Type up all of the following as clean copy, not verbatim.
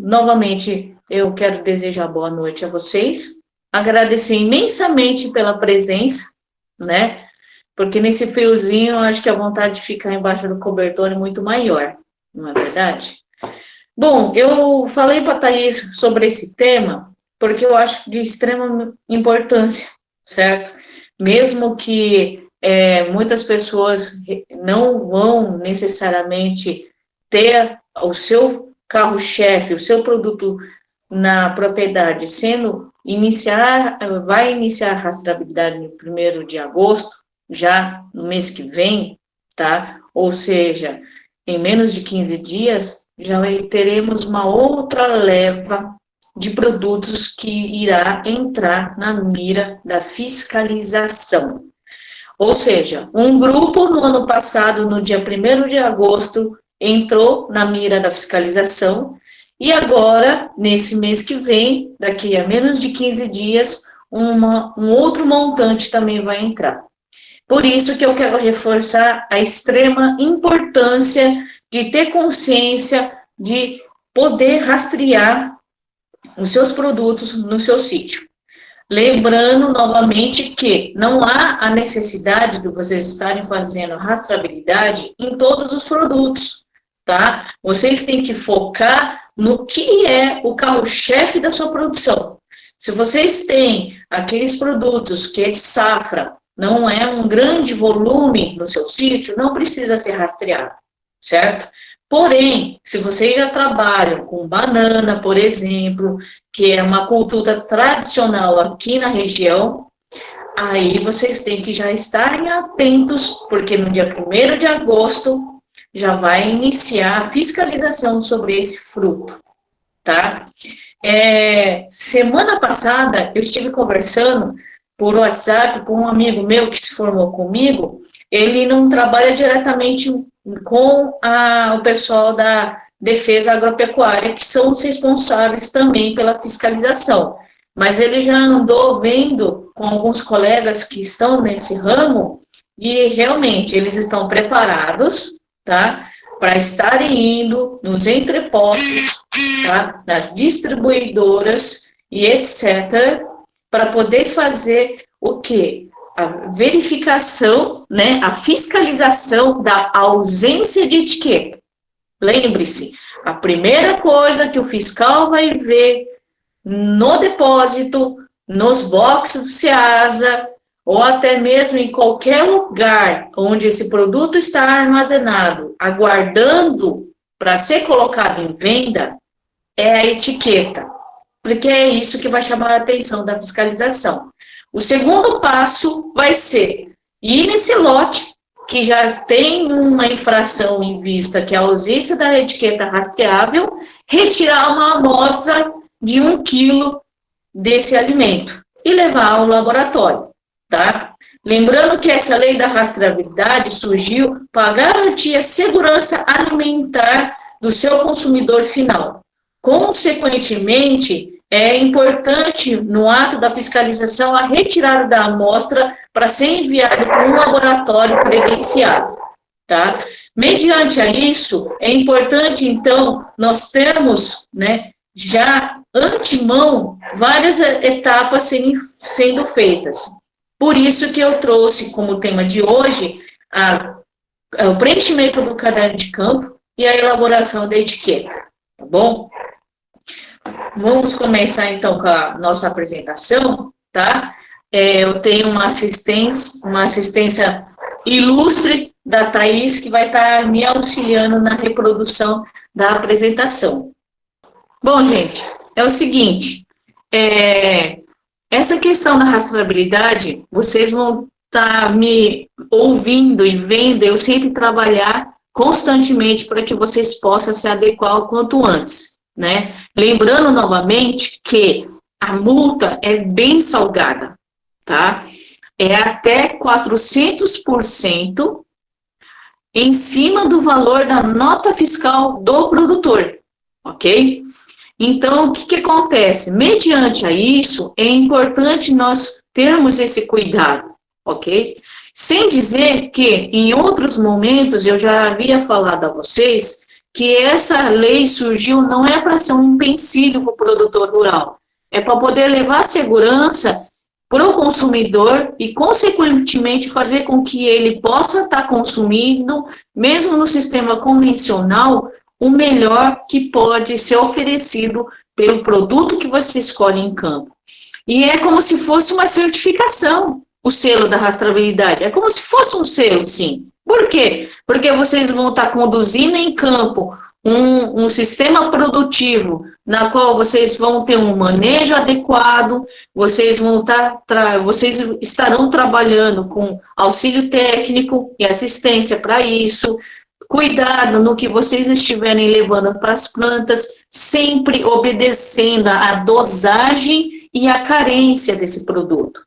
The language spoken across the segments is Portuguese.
novamente, eu quero desejar boa noite a vocês, agradecer imensamente pela presença, né? Porque nesse friozinho, eu acho que a vontade de ficar embaixo do cobertor é muito maior, não é verdade? Bom, eu falei para a Thaís sobre esse tema porque eu acho de extrema importância, certo? Mesmo que muitas pessoas não vão necessariamente ter o seu carro-chefe, o seu produto na propriedade vai iniciar a rastreabilidade no 1º de agosto, já no mês que vem, tá? Ou seja, em menos de 15 dias, já teremos uma outra leva de produtos que irá entrar na mira da fiscalização. Ou seja, um grupo no ano passado, no dia 1º de agosto, entrou na mira da fiscalização e agora, nesse mês que vem, daqui a menos de 15 dias, um outro montante também vai entrar. Por isso que eu quero reforçar a extrema importância de ter consciência de poder rastrear os seus produtos no seu sítio. Lembrando novamente que não há a necessidade de vocês estarem fazendo rastreabilidade em todos os produtos, tá? Vocês têm que focar no que é o carro-chefe da sua produção. Se vocês têm aqueles produtos que é de safra, não é um grande volume no seu sítio, não precisa ser rastreado, certo? Porém, se vocês já trabalham com banana, por exemplo, que é uma cultura tradicional aqui na região, aí vocês têm que já estarem atentos, porque no dia 1º de agosto já vai iniciar a fiscalização sobre esse fruto, tá? Semana passada, eu estive conversando por WhatsApp com um amigo meu que se formou comigo. Ele não trabalha diretamente com o pessoal da Defesa Agropecuária, que são os responsáveis também pela fiscalização. Mas ele já andou vendo com alguns colegas que estão nesse ramo e realmente eles estão preparados, tá, para estarem indo nos entrepostos, tá, nas distribuidoras e etc., para poder fazer o quê? A verificação, né, a fiscalização da ausência de etiqueta. Lembre-se, a primeira coisa que o fiscal vai ver no depósito, nos boxes do Ceasa, ou até mesmo em qualquer lugar onde esse produto está armazenado, aguardando para ser colocado em venda, é a etiqueta, porque é isso que vai chamar a atenção da fiscalização. O segundo passo vai ser ir nesse lote, que já tem uma infração em vista, que é a ausência da etiqueta rastreável, retirar uma amostra de 1 quilo desse alimento e levar ao laboratório, tá? Lembrando que essa lei da rastreabilidade surgiu para garantir a segurança alimentar do seu consumidor final. Consequentemente, é importante, no ato da fiscalização, a retirada da amostra para ser enviada para um laboratório credenciado, tá? Mediante a isso, é importante, então, nós termos, né, já antemão, várias etapas sendo feitas. Por isso que eu trouxe como tema de hoje o preenchimento do caderno de campo e a elaboração da etiqueta, tá bom? Vamos começar, então, com a nossa apresentação, tá? Eu tenho uma assistência ilustre da Thaís, que vai estar me auxiliando na reprodução da apresentação. Bom, gente, é o seguinte, essa questão da rastreabilidade, vocês vão estar me ouvindo e vendo eu sempre trabalhar constantemente para que vocês possam se adequar o quanto antes, né? Lembrando novamente que a multa é bem salgada, tá? É até 400% em cima do valor da nota fiscal do produtor, ok? Então, o que acontece? Mediante a isso, é importante nós termos esse cuidado, ok? Sem dizer que, em outros momentos, eu já havia falado a vocês que essa lei surgiu não é para ser um empecilho para o produtor rural, é para poder levar segurança para o consumidor e, consequentemente, fazer com que ele possa estar consumindo, mesmo no sistema convencional, o melhor que pode ser oferecido pelo produto que você escolhe em campo. E é como se fosse uma certificação, o selo da rastreabilidade. É como se fosse um selo, sim. Por quê? Porque vocês vão estar conduzindo em campo um sistema produtivo na qual vocês vão ter um manejo adequado, vocês estarão trabalhando com auxílio técnico e assistência para isso, cuidado no que vocês estiverem levando para as plantas, sempre obedecendo a dosagem e a carência desse produto.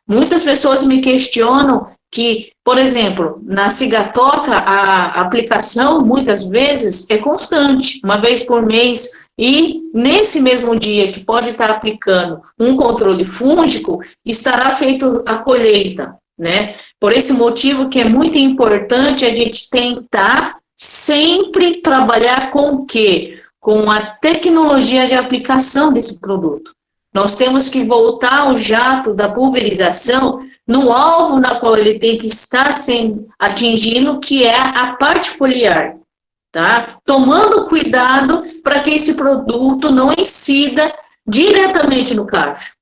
Muitas pessoas me questionam que, por exemplo, na cigatoca, a aplicação, muitas vezes, é constante, uma vez por mês, e nesse mesmo dia que pode estar aplicando um controle fúngico, estará feita a colheita, né? Por esse motivo que é muito importante a gente tentar sempre trabalhar com o quê? Com a tecnologia de aplicação desse produto. Nós temos que voltar ao jato da pulverização no alvo na qual ele tem que estar sendo atingindo, que é a parte foliar, tá? Tomando cuidado para que esse produto não incida diretamente no cacho,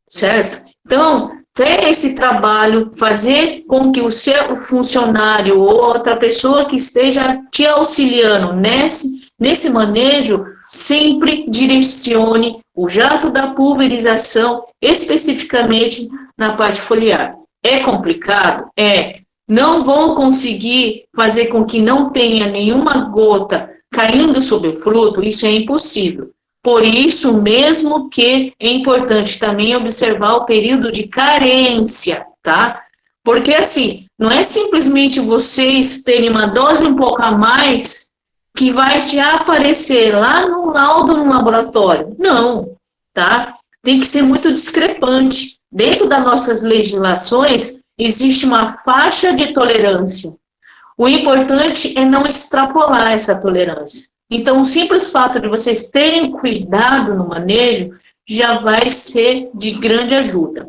certo? Então, ter esse trabalho, fazer com que o seu funcionário ou outra pessoa que esteja te auxiliando nesse manejo sempre direcione o jato da pulverização especificamente na parte foliar. É complicado? É. Não vão conseguir fazer com que não tenha nenhuma gota caindo sobre o fruto? Isso é impossível. Por isso mesmo que é importante também observar o período de carência, tá? Porque assim, não é simplesmente vocês terem uma dose um pouco a mais que vai já aparecer lá no laudo no laboratório. Não, tá? Tem que ser muito discrepante. Dentro das nossas legislações, existe uma faixa de tolerância. O importante é não extrapolar essa tolerância. Então, o simples fato de vocês terem cuidado no manejo já vai ser de grande ajuda,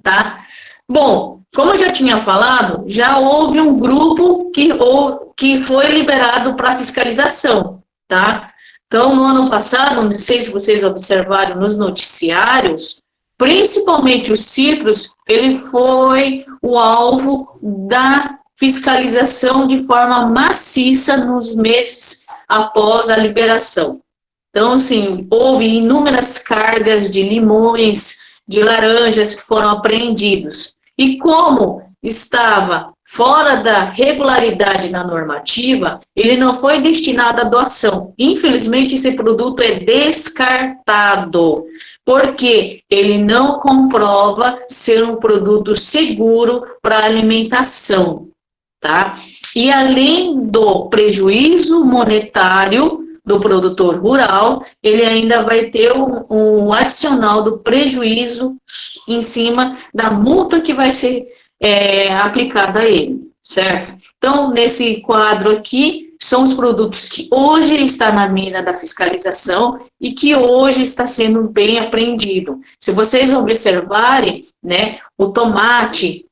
tá? Bom, como eu já tinha falado, já houve um grupo que foi liberado para fiscalização, tá? Então, no ano passado, não sei se vocês observaram nos noticiários, principalmente os citros, ele foi o alvo da fiscalização de forma maciça nos meses após a liberação. Então, assim, houve inúmeras cargas de limões, de laranjas que foram apreendidos. E como estava fora da regularidade na normativa, ele não foi destinado à doação. Infelizmente, esse produto é descartado, porque ele não comprova ser um produto seguro para alimentação, tá? E além do prejuízo monetário do produtor rural, ele ainda vai ter um adicional do prejuízo em cima da multa que vai ser aplicada a ele, certo? Então, nesse quadro aqui, são os produtos que hoje está na mira da fiscalização e que hoje está sendo bem apreendido. Se vocês observarem, né, o tomate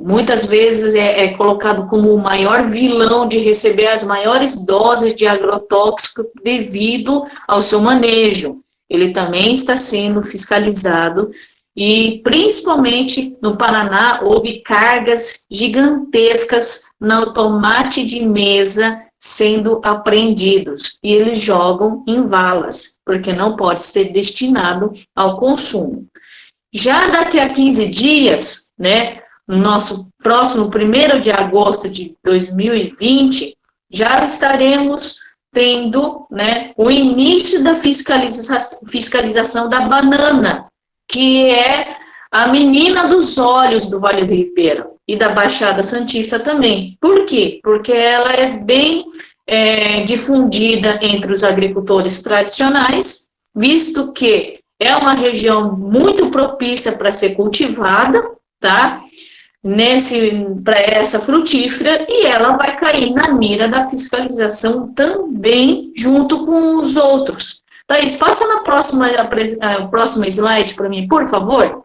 muitas vezes é colocado como o maior vilão de receber as maiores doses de agrotóxico devido ao seu manejo. Ele também está sendo fiscalizado e, principalmente no Paraná, houve cargas gigantescas no tomate de mesa sendo apreendidos e eles jogam em valas, porque não pode ser destinado ao consumo. Já daqui a 15 dias, né, no nosso próximo 1º de agosto de 2020, já estaremos tendo, né, o início da fiscalização da banana, que é a menina dos olhos do Vale do Ribeira e da Baixada Santista também. Por quê? Porque ela é bem difundida entre os agricultores tradicionais, visto que é uma região muito propícia para ser cultivada, tá? para essa frutífera e ela vai cair na mira da fiscalização também junto com os outros. Thaís, passa na próxima slide para mim, por favor.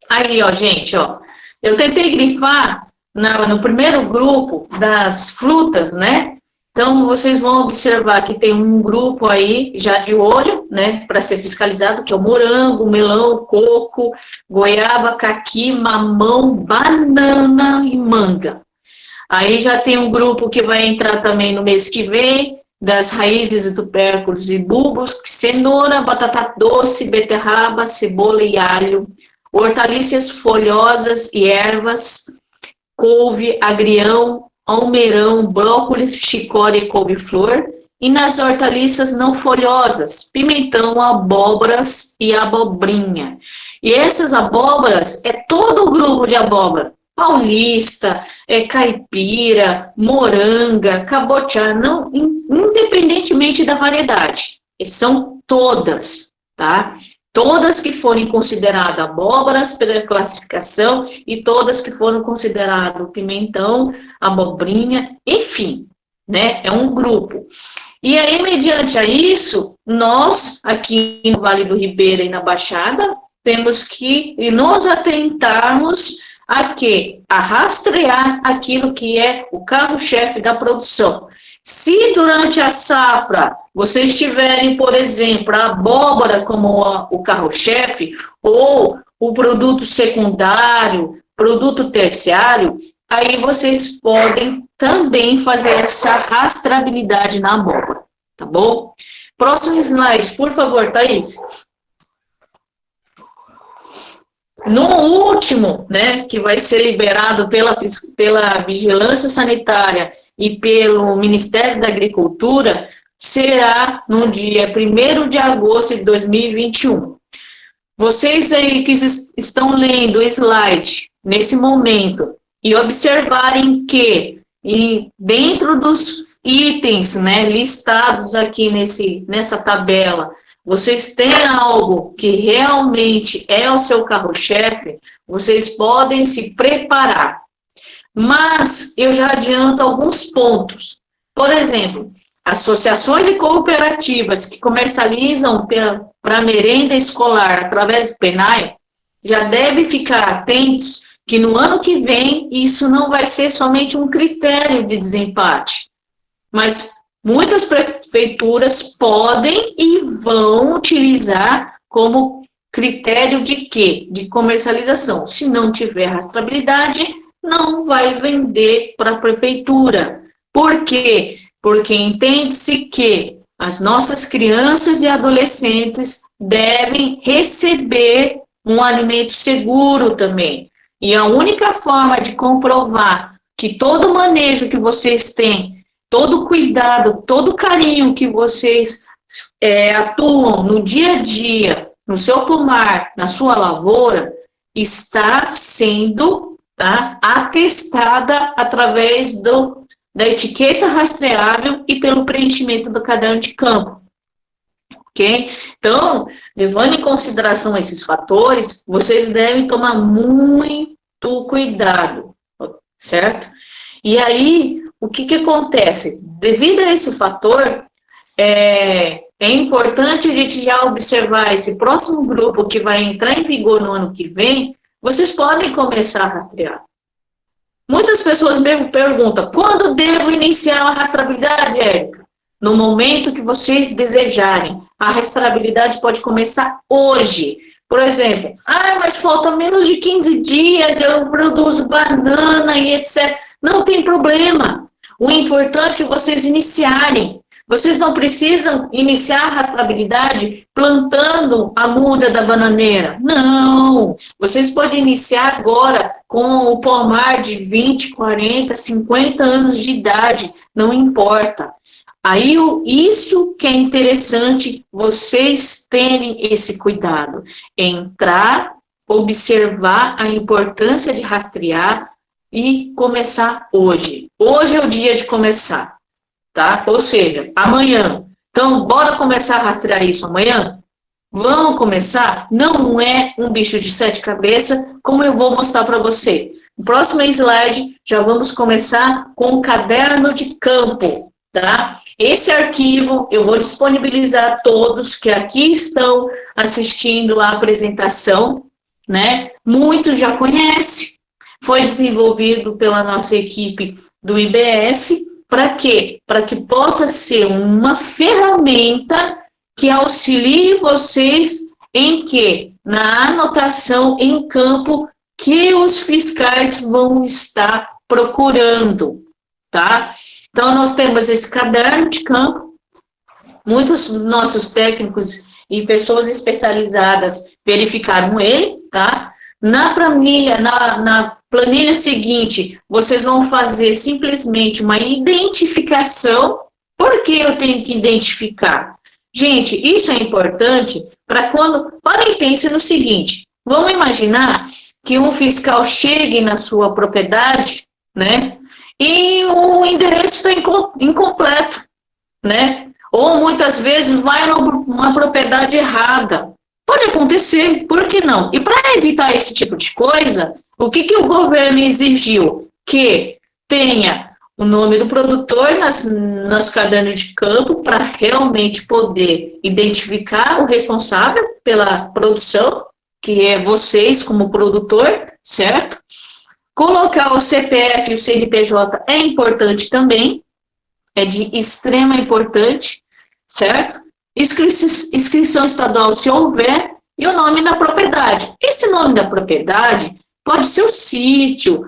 Aí, ó, gente, ó, eu tentei grifar no primeiro grupo das frutas, né? Então, vocês vão observar que tem um grupo aí já de olho, né, para ser fiscalizado, que é o morango, melão, coco, goiaba, caqui, mamão, banana e manga. Aí já tem um grupo que vai entrar também no mês que vem, das raízes, tubérculos e bulbos, cenoura, batata doce, beterraba, cebola e alho, hortaliças folhosas e ervas, couve, agrião, almeirão, brócolis, chicória e couve-flor, e nas hortaliças não folhosas, pimentão, abóboras e abobrinha. E essas abóboras é todo o grupo de abóbora, paulista, caipira, moranga, cabotiá, não, independentemente da variedade, são todas, tá? Todas que forem consideradas abóboras pela classificação e todas que foram consideradas pimentão, abobrinha, enfim, né? É um grupo. E aí, mediante a isso, nós, aqui no Vale do Ribeira e na Baixada, temos que nos atentarmos a quê? A rastrear aquilo que é o carro-chefe da produção. Se durante a safra vocês tiverem, por exemplo, a abóbora como o carro-chefe, ou o produto secundário, produto terciário, aí vocês podem também fazer essa rastreabilidade na abóbora, tá bom? Próximo slide, por favor, Thaís. No último, né, que vai ser liberado pela Vigilância Sanitária e pelo Ministério da Agricultura, será no dia 1º de agosto de 2021. Vocês aí que estão lendo o slide nesse momento e observarem que dentro dos itens, né, listados aqui nessa tabela, vocês têm algo que realmente é o seu carro-chefe, vocês podem se preparar. Mas eu já adianto alguns pontos. Por exemplo, associações e cooperativas que comercializam para merenda escolar através do PENAI, já devem ficar atentos que no ano que vem isso não vai ser somente um critério de desempate, mas muitas prefeituras podem e vão utilizar como critério de quê? De comercialização. Se não tiver rastreabilidade, não vai vender para a prefeitura. Por quê? Porque entende-se que as nossas crianças e adolescentes devem receber um alimento seguro também. E a única forma de comprovar que todo o manejo que vocês têm, todo o cuidado, todo o carinho que vocês atuam no dia a dia, no seu pomar, na sua lavoura, está sendo atestada através da etiqueta rastreável e pelo preenchimento do caderno de campo. Ok? Então, levando em consideração esses fatores, vocês devem tomar muito cuidado, certo? E aí, o que acontece? Devido a esse fator, é importante a gente já observar esse próximo grupo que vai entrar em vigor no ano que vem, vocês podem começar a rastrear. Muitas pessoas me perguntam, quando devo iniciar a rastreabilidade, Érica? No momento que vocês desejarem. A rastreabilidade pode começar hoje. Por exemplo, mas falta menos de 15 dias, eu produzo banana e etc. Não tem problema. O importante é vocês iniciarem. Vocês não precisam iniciar a rastreabilidade plantando a muda da bananeira. Não! Vocês podem iniciar agora com o pomar de 20, 40, 50 anos de idade. Não importa. Aí, isso que é interessante, vocês terem esse cuidado. Entrar, observar a importância de rastrear e começar hoje. Hoje é o dia de começar, tá? Ou seja, amanhã. Então, bora começar a rastrear isso amanhã? Vamos começar? Não é um bicho de 7 cabeças, como eu vou mostrar para você. No próximo slide, já vamos começar com o caderno de campo, tá? Esse arquivo eu vou disponibilizar a todos que aqui estão assistindo a apresentação, né? Muitos já conhecem. Foi desenvolvido pela nossa equipe do IBS. Para quê? Para que possa ser uma ferramenta que auxilie vocês em quê? Na anotação em campo que os fiscais vão estar procurando, tá? Então, nós temos esse caderno de campo, muitos nossos técnicos e pessoas especializadas verificaram ele, tá? Na planilha seguinte, vocês vão fazer simplesmente uma identificação. Por que eu tenho que identificar? Gente, isso é importante para quando... Para e pense no seguinte, vamos imaginar que um fiscal chegue na sua propriedade, né? E o endereço está incompleto, né? Ou muitas vezes vai numa propriedade errada. Pode acontecer, por que não? E para evitar esse tipo de coisa, o que o governo exigiu? Que tenha o nome do produtor nas cadernos de campo para realmente poder identificar o responsável pela produção, que é vocês como produtor, certo? Colocar o CPF e o CNPJ é importante também, é de extrema importância, certo? Inscrição estadual, se houver, e o nome da propriedade. Esse nome da propriedade pode ser o sítio,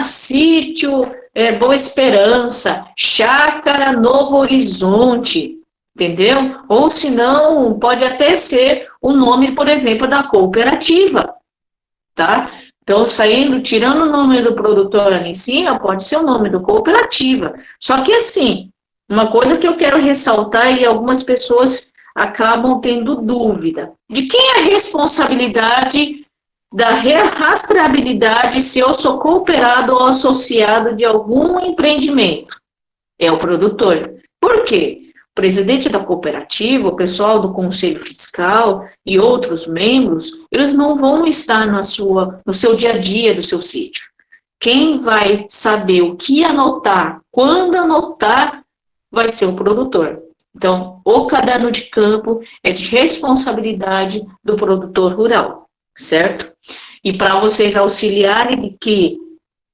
sítio Boa Esperança, Chácara Novo Horizonte, entendeu? Ou se não, pode até ser o nome, por exemplo, da cooperativa, tá? Então, tirando o nome do produtor ali em cima, pode ser o nome da cooperativa. Só que assim, uma coisa que eu quero ressaltar, e algumas pessoas acabam tendo dúvida, de quem é a responsabilidade da rastreabilidade se eu sou cooperado ou associado de algum empreendimento? É o produtor. Por quê? O presidente da cooperativa, o pessoal do conselho fiscal e outros membros, eles não vão estar no seu dia a dia do seu sítio. Quem vai saber o que anotar, quando anotar, vai ser o produtor. Então, o caderno de campo é de responsabilidade do produtor rural, certo? E para vocês auxiliarem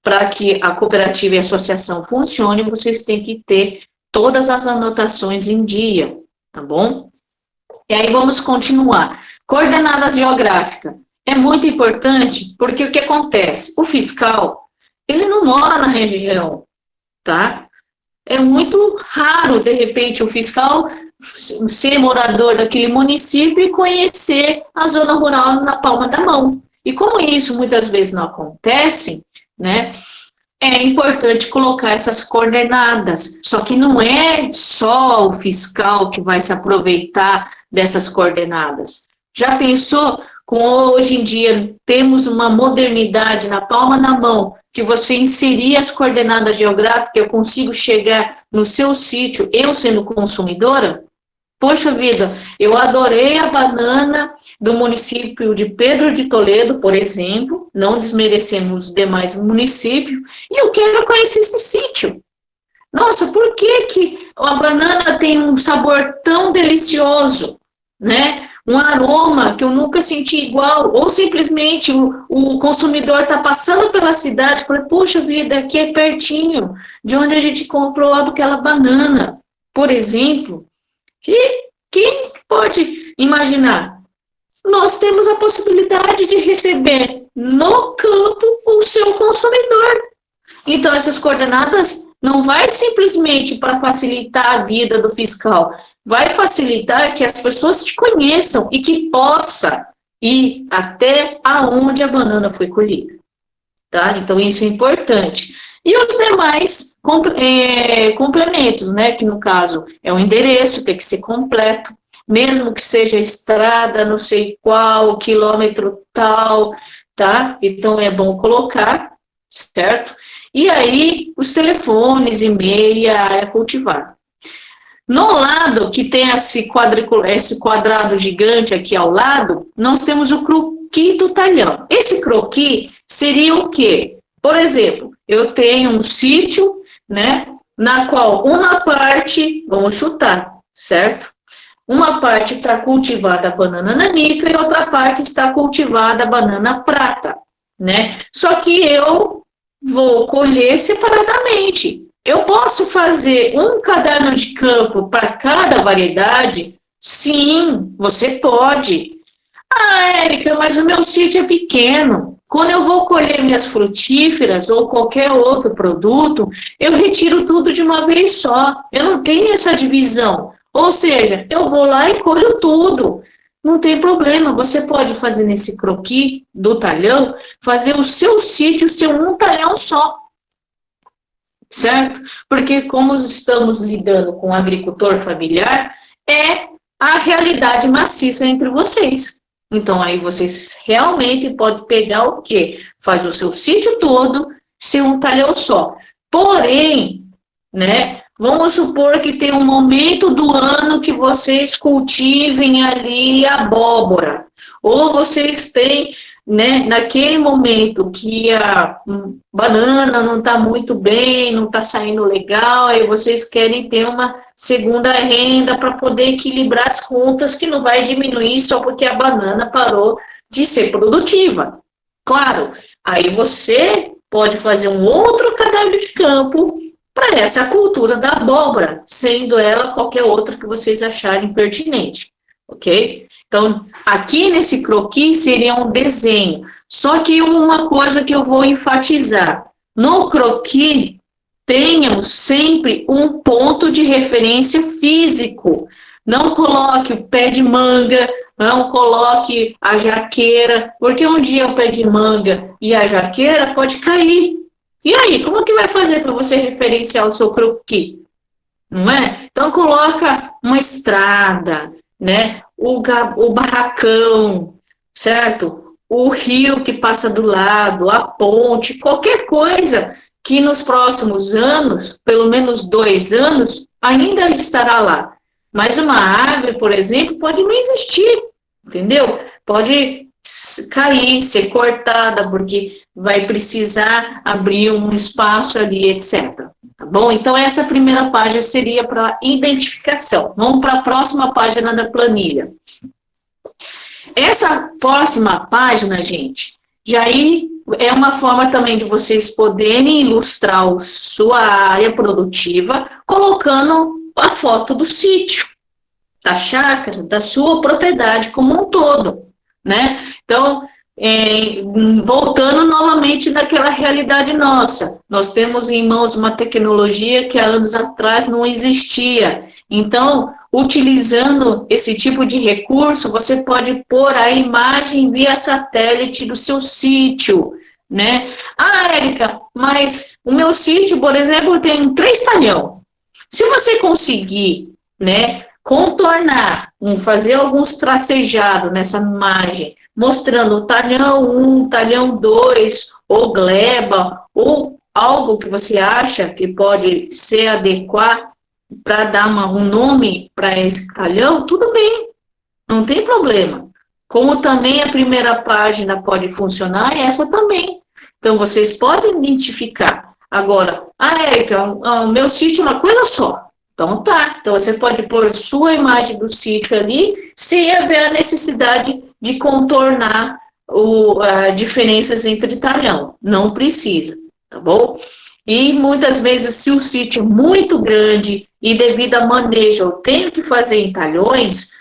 para que a cooperativa e a associação funcionem, vocês têm que ter todas as anotações em dia, tá bom? E aí vamos continuar. Coordenadas geográficas. É muito importante porque o que acontece? O fiscal, ele não mora na região, tá? É muito raro, de repente, o fiscal ser morador daquele município e conhecer a zona rural na palma da mão. E como isso muitas vezes não acontece, né, é importante colocar essas coordenadas. Só que não é só o fiscal que vai se aproveitar dessas coordenadas. Já pensou, hoje em dia temos uma modernidade na palma da mão, que você inserir as coordenadas geográficas, eu consigo chegar no seu sítio, eu sendo consumidora? Poxa vida, eu adorei a banana do município de Pedro de Toledo, por exemplo, não desmerecendo os demais municípios, e eu quero conhecer esse sítio. Nossa, por que a banana tem um sabor tão delicioso, né? Um aroma que eu nunca senti igual, ou simplesmente o consumidor está passando pela cidade e fala, poxa vida, aqui é pertinho de onde a gente comprou aquela banana, por exemplo. E quem pode imaginar? Nós temos a possibilidade de receber no campo o seu consumidor. Então, essas coordenadas não vai simplesmente para facilitar a vida do fiscal, vai facilitar que as pessoas te conheçam e que possa ir até aonde a banana foi colhida. Tá? Então, isso é importante. E os demais complementos, né? Que no caso é o endereço, tem que ser completo, mesmo que seja estrada, não sei qual, quilômetro tal, tá? Então, é bom colocar, certo? E aí, os telefones, e-mail e a área cultivada. No lado, que tem esse quadrado gigante aqui ao lado, nós temos o croquis do talhão. Esse croquis seria o quê? Por exemplo, eu tenho um sítio, né, na qual uma parte, vamos chutar, certo? Uma parte está cultivada a banana nanica e outra parte está cultivada a banana prata, né? Só que eu vou colher separadamente. Eu posso fazer um caderno de campo para cada variedade? Sim, você pode. Ah, Érica, mas o meu sítio é pequeno. Quando eu vou colher minhas frutíferas ou qualquer outro produto, eu retiro tudo de uma vez só. Eu não tenho essa divisão. Ou seja, eu vou lá e colho tudo. Não tem problema, você pode fazer nesse croquis do talhão, fazer o seu sítio ser um talhão só. Certo? Porque como estamos lidando com um agricultor familiar, é a realidade maciça entre vocês. Então, aí vocês realmente podem pegar o quê? Faz o seu sítio todo ser um talhão só. Porém, né, vamos supor que tem um momento do ano que vocês cultivem ali abóbora. Ou vocês têm, né, naquele momento que a banana não está muito bem, não está saindo legal, e vocês querem ter uma segunda renda para poder equilibrar as contas, que não vai diminuir só porque a banana parou de ser produtiva. Claro, aí você pode fazer um outro caderno de campo para essa cultura da abóbora, sendo ela qualquer outra que vocês acharem pertinente, ok? Então, aqui nesse croquis seria um desenho. Só que uma coisa que eu vou enfatizar. No croquis, tenham sempre um ponto de referência físico. Não coloque o pé de manga, não coloque a jaqueira, porque um dia o pé de manga e a jaqueira pode cair. E aí, como que vai fazer para você referenciar o seu croquis? Não é? Então, coloca uma estrada, né? O barracão, certo? O rio que passa do lado, a ponte, qualquer coisa que nos próximos anos, pelo menos 2 anos, ainda estará lá. Mas uma árvore, por exemplo, pode não existir, entendeu? Pode cair, ser cortada, porque vai precisar abrir um espaço ali, etc. Tá bom? Então, essa primeira página seria para identificação. Vamos para a próxima página da planilha. Essa próxima página, gente, já aí é uma forma também de vocês poderem ilustrar a sua área produtiva, colocando a foto do sítio, da chácara, da sua propriedade como um todo, né? Então, voltando novamente daquela realidade nossa, nós temos em mãos uma tecnologia que há anos atrás não existia. Então, utilizando esse tipo de recurso, você pode pôr a imagem via satélite do seu sítio, né? Ah, Érica, mas o meu sítio, por exemplo, tem 3 talhão. Se você conseguir, né, contornar, fazer alguns tracejados nessa imagem, mostrando o talhão 1, talhão 2, ou gleba, ou algo que você acha que pode ser adequado para dar um nome para esse talhão, tudo bem, não tem problema. Como também a primeira página pode funcionar, essa também. Então, vocês podem identificar. Agora, Érica, o meu sítio é uma coisa só. Então, tá. Então, você pode pôr sua imagem do sítio ali, sem haver a necessidade de contornar as diferenças entre talhão. Não precisa, tá bom? E muitas vezes, se o sítio é muito grande e devido a manejo eu tenho que fazer em talhões,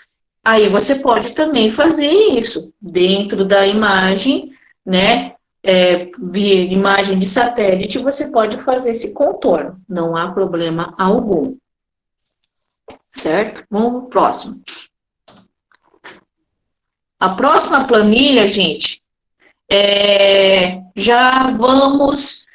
aí você pode também fazer isso dentro da imagem, né? Via imagem de satélite, você pode fazer esse contorno. Não há problema algum. Certo? Vamos pro próximo. A próxima planilha, gente, já vamos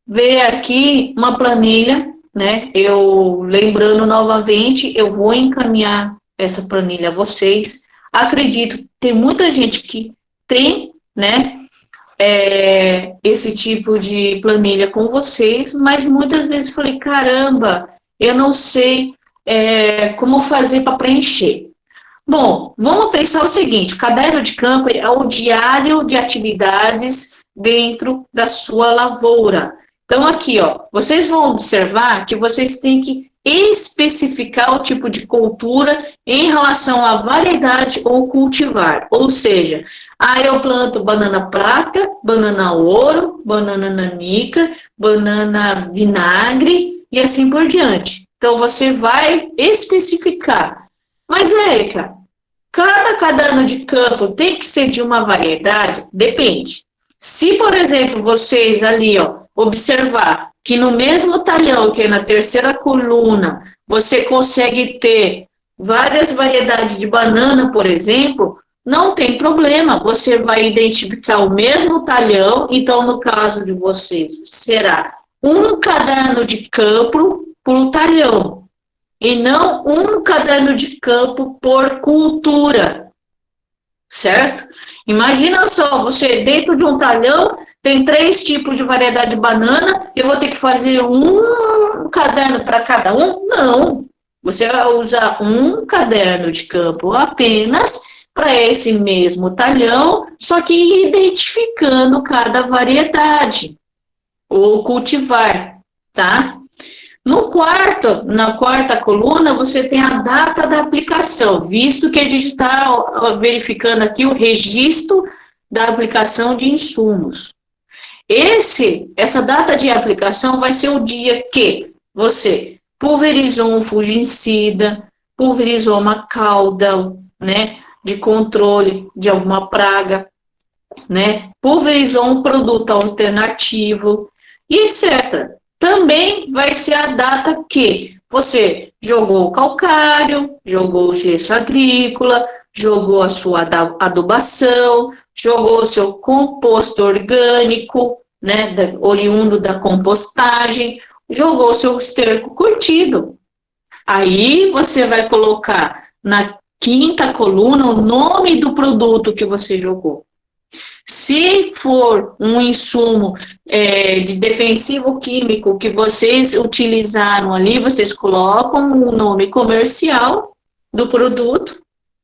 ver aqui uma planilha, né? Eu, lembrando novamente, eu vou encaminhar essa planilha a vocês. Acredito que tem muita gente que tem, né, esse tipo de planilha com vocês, mas muitas vezes eu falei, caramba, eu não sei como fazer para preencher. Bom, vamos pensar o seguinte, o caderno de campo é o diário de atividades dentro da sua lavoura. Então, aqui, ó, vocês vão observar que vocês têm que especificar o tipo de cultura em relação à variedade ou cultivar. Ou seja, eu planto banana prata, banana ouro, banana nanica, banana vinagre e assim por diante. Então, você vai especificar. Mas, Érica, cada caderno de campo tem que ser de uma variedade? Depende. Se, por exemplo, vocês ali, ó, observar que no mesmo talhão, que é na terceira coluna, você consegue ter várias variedades de banana, por exemplo, não tem problema, você vai identificar o mesmo talhão, então, no caso de vocês, será um caderno de campo por talhão, e não um caderno de campo por cultura, certo? Imagina só, você dentro de um talhão tem 3 tipos de variedade de banana, eu vou ter que fazer um caderno para cada um? Não, você vai usar um caderno de campo apenas para esse mesmo talhão, só que identificando cada variedade ou cultivar, tá? Na quarta coluna, você tem a data da aplicação, visto que a gente está verificando aqui o registro da aplicação de insumos. Essa data de aplicação vai ser o dia que você pulverizou um fungicida, pulverizou uma cauda, né, de controle de alguma praga, né, pulverizou um produto alternativo e etc. Também vai ser a data que você jogou o calcário, jogou o gesso agrícola, jogou a sua adubação, jogou o seu composto orgânico, né, oriundo da compostagem, jogou o seu esterco curtido. Aí você vai colocar na quinta coluna o nome do produto que você jogou. Se for um insumo de defensivo químico que vocês utilizaram ali, vocês colocam o nome comercial do produto,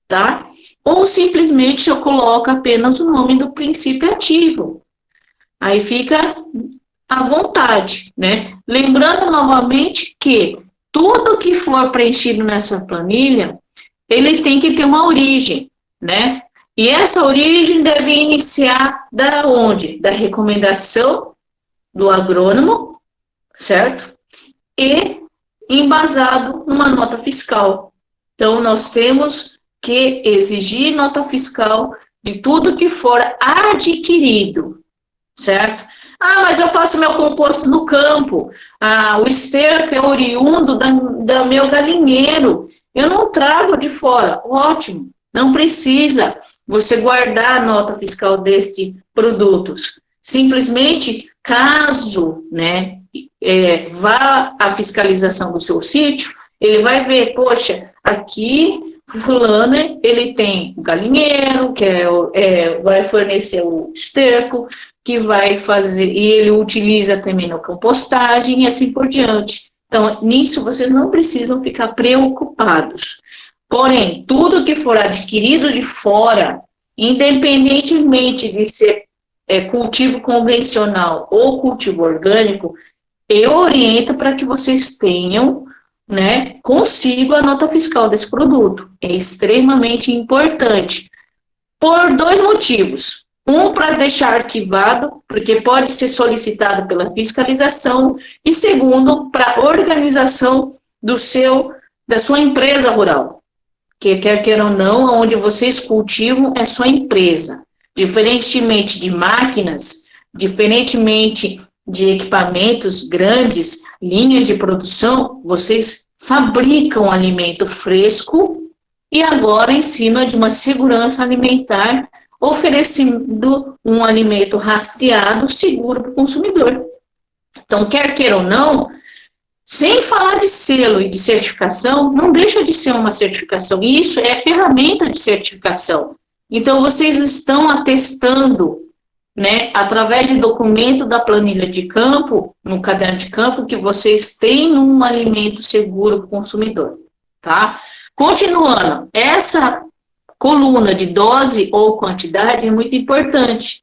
tá? Ou simplesmente eu coloco apenas o nome do princípio ativo. Aí fica à vontade, né? Lembrando novamente que tudo que for preenchido nessa planilha, ele tem que ter uma origem, né? E essa origem deve iniciar da onde? Da recomendação do agrônomo, certo? E embasado numa nota fiscal. Então, nós temos que exigir nota fiscal de tudo que for adquirido, certo? Mas eu faço meu composto no campo, o esterco é oriundo da meu galinheiro, eu não trago de fora, ótimo, não precisa você guardar a nota fiscal destes produtos. Simplesmente, caso, né, vá à fiscalização do seu sítio, ele vai ver, poxa, aqui, fulano, ele tem o galinheiro, que vai fornecer o esterco, que vai fazer, e ele utiliza também na compostagem e assim por diante. Então, nisso vocês não precisam ficar preocupados. Porém, tudo que for adquirido de fora, independentemente de ser cultivo convencional ou cultivo orgânico, eu oriento para que vocês tenham, né, consigo a nota fiscal desse produto. É extremamente importante. Por 2 motivos. Um, para deixar arquivado, porque pode ser solicitado pela fiscalização. E segundo, para organização da sua empresa rural. Que quer queira ou não, onde vocês cultivam é sua empresa. Diferentemente de máquinas, diferentemente de equipamentos grandes, linhas de produção, vocês fabricam alimento fresco e agora em cima de uma segurança alimentar, oferecendo um alimento rastreado, seguro para o consumidor. Então, quer queira ou não, sem falar de selo e de certificação, não deixa de ser uma certificação. Isso é ferramenta de certificação. Então, vocês estão atestando, né, através de documento da planilha de campo, no caderno de campo, que vocês têm um alimento seguro para o consumidor, tá? Continuando, essa coluna de dose ou quantidade é muito importante,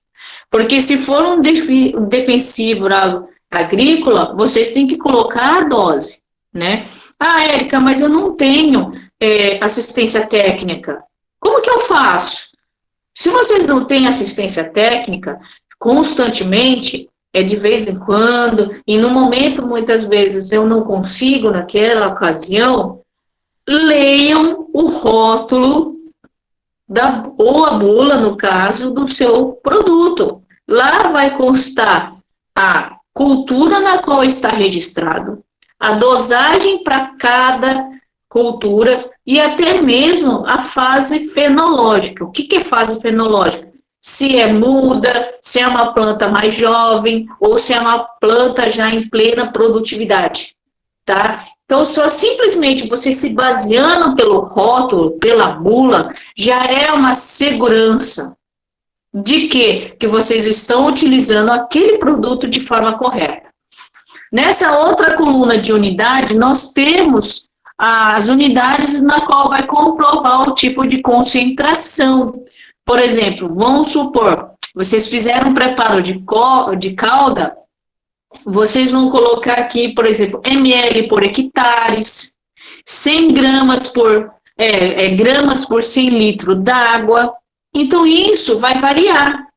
Porque se for um defensivo agrícola, vocês têm que colocar a dose, né? Ah, Érica, mas eu não tenho assistência técnica. Como que eu faço? Se vocês não têm assistência técnica, constantemente, de vez em quando, e no momento, muitas vezes, eu não consigo naquela ocasião, leiam o rótulo ou a bula, no caso, do seu produto. Lá vai constar a cultura na qual está registrado, a dosagem para cada cultura e até mesmo a fase fenológica. O que é fase fenológica? Se é muda, se é uma planta mais jovem ou se é uma planta já em plena produtividade, tá? Então, só simplesmente você se baseando pelo rótulo, pela bula, já é uma segurança de que vocês estão utilizando aquele produto de forma correta. Nessa outra coluna de unidade, nós temos as unidades na qual vai comprovar o tipo de concentração. Por exemplo, vamos supor, vocês fizeram um preparo de calda, vocês vão colocar aqui, por exemplo, ml por hectares, 100 gramas gramas por 100 litros d'água. Então, isso vai variar,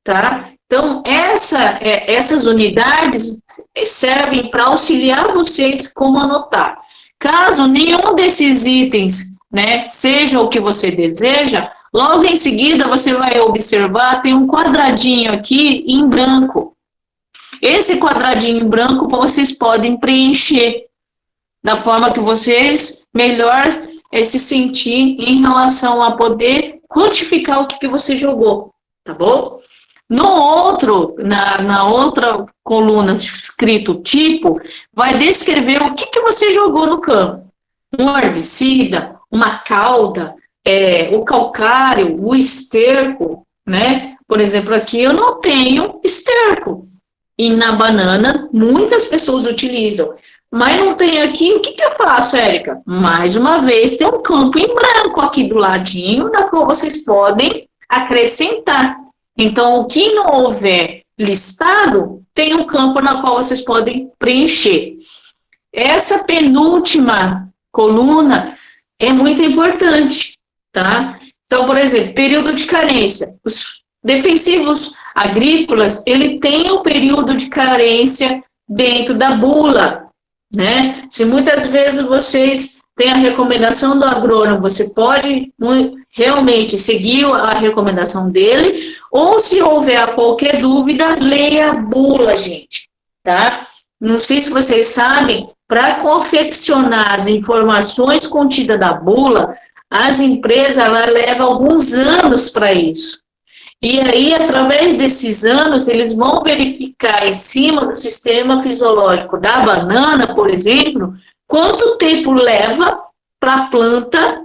tá? Então, essas unidades servem para auxiliar vocês como anotar. Caso nenhum desses itens, né, seja o que você deseja, logo em seguida você vai observar, tem um quadradinho aqui em branco. Esse quadradinho em branco vocês podem preencher da forma que vocês melhor se sentir em relação a poder quantificar o que você jogou, tá bom? Na outra coluna escrito tipo, vai descrever o que você jogou no campo. Um herbicida, uma calda, o calcário, o esterco, né? Por exemplo, aqui eu não tenho esterco. E na banana, muitas pessoas utilizam. Mas não tem aqui, o que eu faço, Érica? Mais uma vez, tem um campo em branco aqui do ladinho, na qual vocês podem acrescentar. Então, o que não houver listado, tem um campo na qual vocês podem preencher. Essa penúltima coluna é muito importante, tá? Então, por exemplo, período de carência. Os defensivos agrícolas, ele tem um período de carência dentro da bula, né? Se muitas vezes vocês têm a recomendação do agrônomo, você pode realmente seguir a recomendação dele, ou se houver qualquer dúvida, leia a bula, gente, tá? Não sei se vocês sabem, para confeccionar as informações contidas da bula, as empresas levam alguns anos para isso. E aí, através desses anos, eles vão verificar em cima do sistema fisiológico da banana, por exemplo, quanto tempo leva para a planta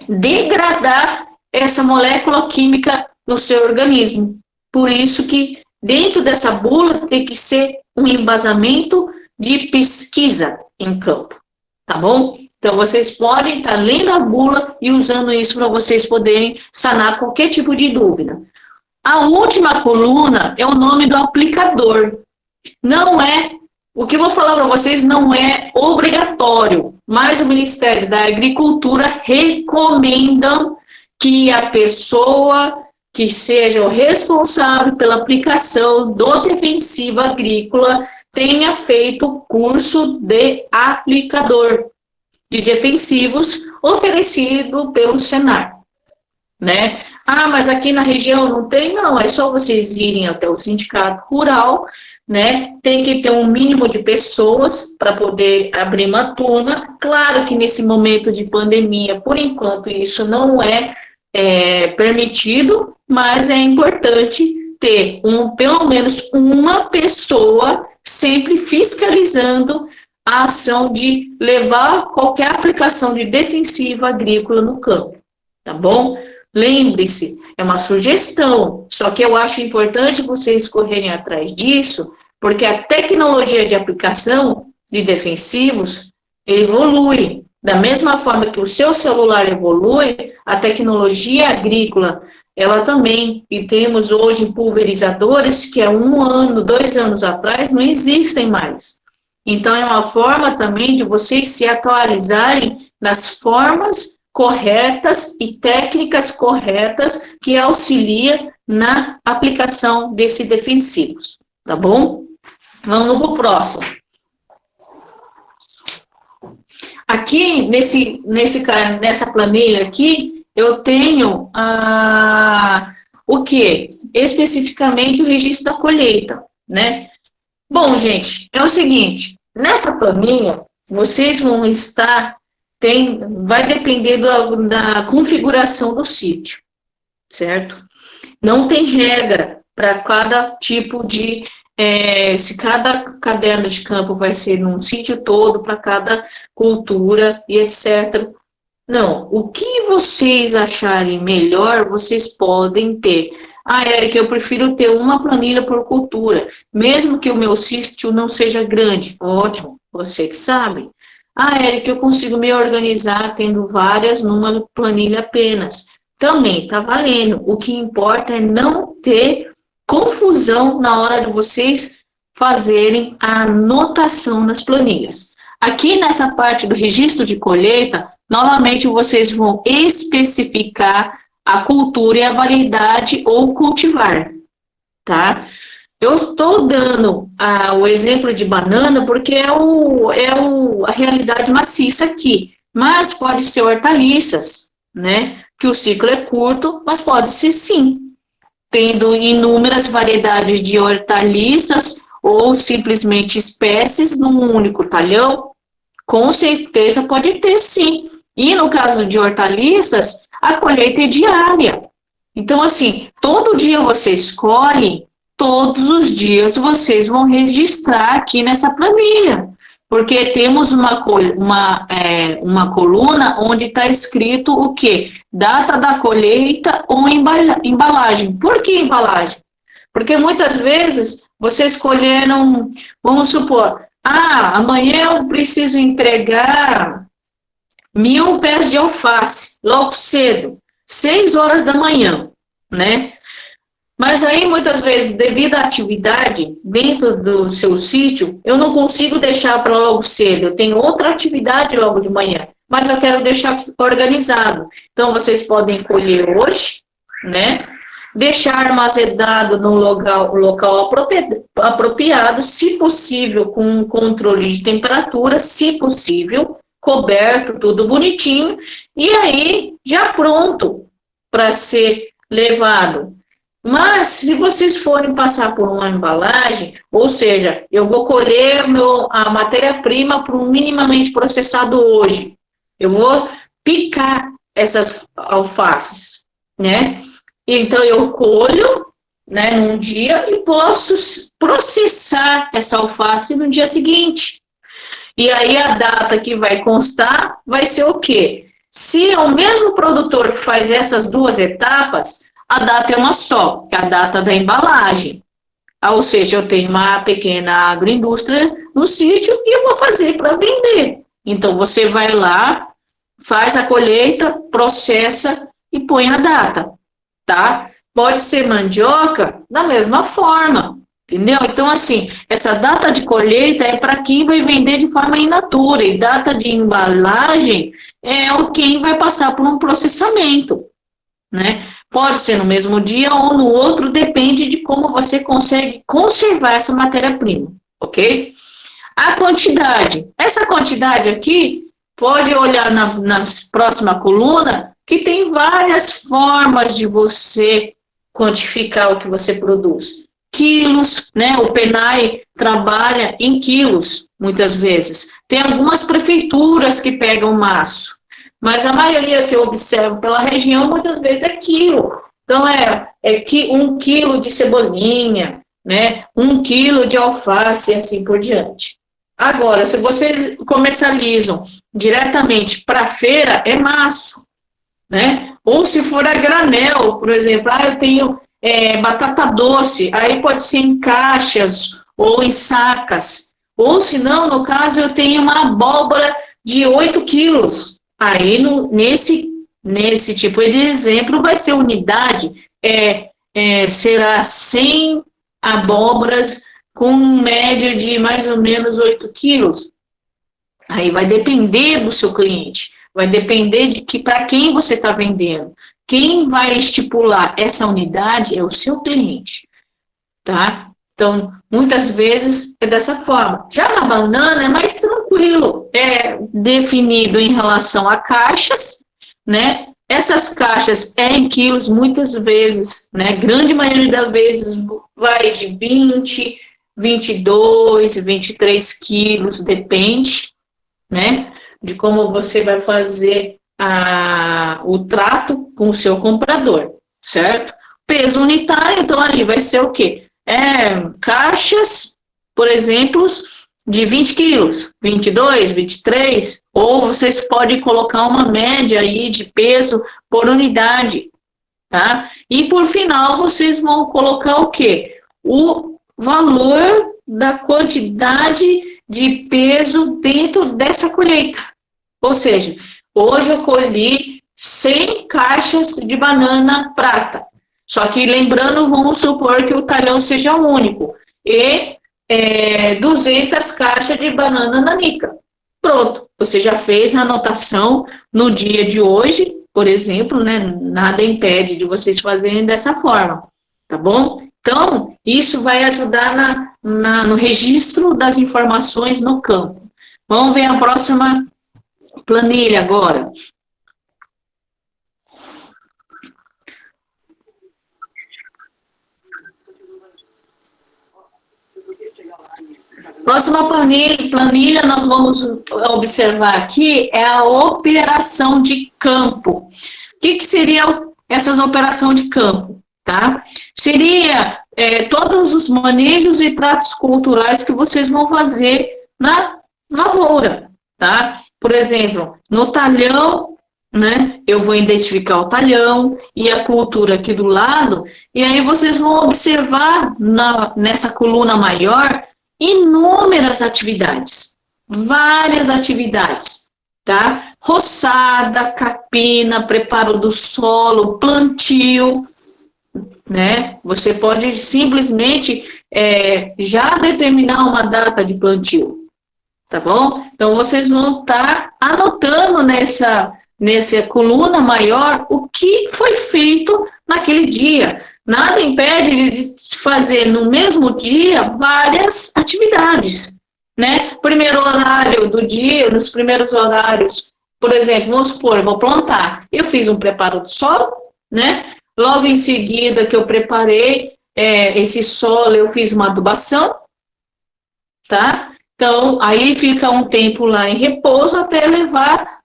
degradar essa molécula química no seu organismo. Por isso que dentro dessa bula tem que ser um embasamento de pesquisa em campo, tá bom? Então, vocês podem estar lendo a bula e usando isso para vocês poderem sanar qualquer tipo de dúvida. A última coluna é o nome do aplicador. O que eu vou falar para vocês não é obrigatório, mas o Ministério da Agricultura recomenda que a pessoa que seja o responsável pela aplicação do defensivo agrícola tenha feito o curso de aplicador de defensivos oferecido pelo Senar, né? Ah, mas aqui na região não tem? Não, é só vocês irem até o sindicato rural, né? Tem que ter um mínimo de pessoas para poder abrir uma turma. Claro que nesse momento de pandemia, por enquanto, isso não é permitido, mas é importante ter pelo menos uma pessoa sempre fiscalizando a ação de levar qualquer aplicação de defensivo agrícola no campo, tá bom? Lembre-se, é uma sugestão, só que eu acho importante vocês correrem atrás disso, porque a tecnologia de aplicação de defensivos evolui. Da mesma forma que o seu celular evolui, a tecnologia agrícola ela também. E temos hoje pulverizadores que há 1 ano, 2 anos atrás não existem mais. Então, é uma forma também de vocês se atualizarem nas formas corretas e técnicas corretas que auxilia na aplicação desses defensivos, tá bom? Vamos para o próximo. Aqui, nessa planilha aqui, eu tenho o que? Especificamente o registro da colheita, né? Bom, gente, é o seguinte, nessa planilha, vocês vão estar, vai depender da configuração do sítio, certo? Não tem regra para cada tipo de, se cada caderno de campo vai ser num sítio todo, para cada cultura e etc. Não, o que vocês acharem melhor, vocês podem ter. Érica, eu prefiro ter uma planilha por cultura, mesmo que o meu sítio não seja grande. Ótimo, você que sabe. Érica, eu consigo me organizar tendo várias numa planilha apenas. Também tá valendo. O que importa é não ter confusão na hora de vocês fazerem a anotação das planilhas. Aqui nessa parte do registro de colheita, novamente vocês vão especificar a cultura e a variedade ou cultivar, tá? Eu estou dando o exemplo de banana porque é a realidade maciça aqui, mas pode ser hortaliças, né? Que o ciclo é curto, mas pode ser sim, tendo inúmeras variedades de hortaliças ou simplesmente espécies num único talhão, com certeza pode ter sim. E no caso de hortaliças, a colheita é diária. Então, assim, todo dia vocês colhem, todos os dias vocês vão registrar aqui nessa planilha. Porque temos uma coluna onde está escrito o quê? Data da colheita ou embalagem. Por que embalagem? Porque muitas vezes vocês colheram, vamos supor, amanhã eu preciso entregar 1.000 pés de alface, logo cedo, 6 horas da manhã, né? Mas aí, muitas vezes, devido à atividade dentro do seu sítio, eu não consigo deixar para logo cedo, eu tenho outra atividade logo de manhã, mas eu quero deixar organizado. Então, vocês podem colher hoje, né? Deixar armazenado no local apropriado, se possível, com um controle de temperatura, se possível, coberto, tudo bonitinho, e aí já pronto para ser levado. Mas, se vocês forem passar por uma embalagem, ou seja, eu vou colher a matéria-prima para um minimamente processado hoje, eu vou picar essas alfaces, né? Então, eu colho, né, num dia e posso processar essa alface no dia seguinte. E aí, a data que vai constar vai ser o quê? Se é o mesmo produtor que faz essas duas etapas, a data é uma só, que é a data da embalagem. Ou seja, eu tenho uma pequena agroindústria no sítio e eu vou fazer para vender. Então, você vai lá, faz a colheita, processa e põe a data, tá? Pode ser mandioca da mesma forma, entendeu? Então, assim, essa data de colheita é para quem vai vender de forma in natura, e data de embalagem é quem vai passar por um processamento, né? Pode ser no mesmo dia ou no outro, depende de como você consegue conservar essa matéria-prima, ok? A quantidade. Essa quantidade aqui, pode olhar na próxima coluna, que tem várias formas de você quantificar o que você produz. Quilos, né? O PENAI trabalha em quilos, muitas vezes. Tem algumas prefeituras que pegam maço, mas a maioria que eu observo pela região, muitas vezes é quilo. Então, é 1 quilo de cebolinha, né? 1 quilo de alface e assim por diante. Agora, se vocês comercializam diretamente para feira, é maço, né? Ou se for a granel, por exemplo, eu tenho batata doce, aí pode ser em caixas ou em sacas. Ou se não, no caso, eu tenho uma abóbora de 8 quilos. Aí, nesse nesse tipo de exemplo, vai ser unidade, será 100 abóboras com média de mais ou menos 8 quilos. Aí vai depender do seu cliente, vai depender de que para quem você está vendendo. Quem vai estipular essa unidade é o seu cliente, tá? Então, muitas vezes é dessa forma. Já na banana é mais tranquilo, é definido em relação a caixas, né? Essas caixas em quilos, muitas vezes, né? Grande maioria das vezes vai de 20, 22, 23 quilos, depende, né? De como você vai fazer o trato com o seu comprador, certo? Peso unitário, então ali vai ser o quê? Caixas, por exemplo, de 20 quilos, 22, 23, ou vocês podem colocar uma média aí de peso por unidade, tá? E por final, vocês vão colocar o quê? O valor da quantidade de peso dentro dessa colheita. Ou seja, hoje eu colhi 100 caixas de banana prata. Só que lembrando, vamos supor que o talhão seja único. E 200 caixas de banana nanica. Pronto, você já fez a anotação no dia de hoje, por exemplo, né? Nada impede de vocês fazerem dessa forma, tá bom? Então, isso vai ajudar no registro das informações no campo. Vamos ver a próxima planilha agora. Próxima planilha, nós vamos observar aqui é a operação de campo. O que seria essas operações de campo? Tá? Seria todos os manejos e tratos culturais que vocês vão fazer na lavoura. Tá? Por exemplo, no talhão, né, eu vou identificar o talhão e a cultura aqui do lado, e aí vocês vão observar nessa coluna maior inúmeras atividades, várias atividades, tá? Roçada, capina, preparo do solo, plantio, né? Você pode simplesmente já determinar uma data de plantio, tá bom? Então, vocês vão estar anotando nessa coluna maior o que foi feito naquele dia. Nada impede de fazer no mesmo dia várias atividades, né? Primeiro horário do dia, nos primeiros horários, por exemplo, vamos supor, eu vou plantar. Eu fiz um preparo do solo, né? Logo em seguida que eu preparei esse solo, eu fiz uma adubação, tá? Então, aí fica um tempo lá em repouso até levar,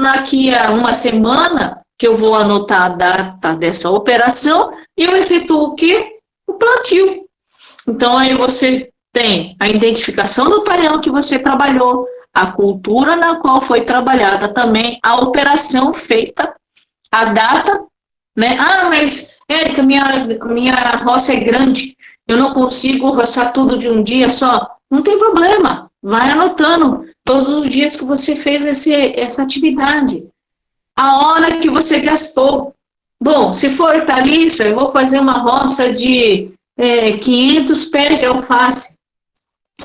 daqui a uma semana, que eu vou anotar a data dessa operação, e eu efetuo o quê? O plantio. Então, aí você tem a identificação do talhão que você trabalhou, a cultura na qual foi trabalhada também, a operação feita, a data, né? Mas, Érica, minha roça é grande, eu não consigo roçar tudo de um dia só. Não tem problema, vai anotando todos os dias que você fez essa atividade. A hora que você gastou. Bom, se for hortaliça, eu vou fazer uma roça de 500 pés de alface.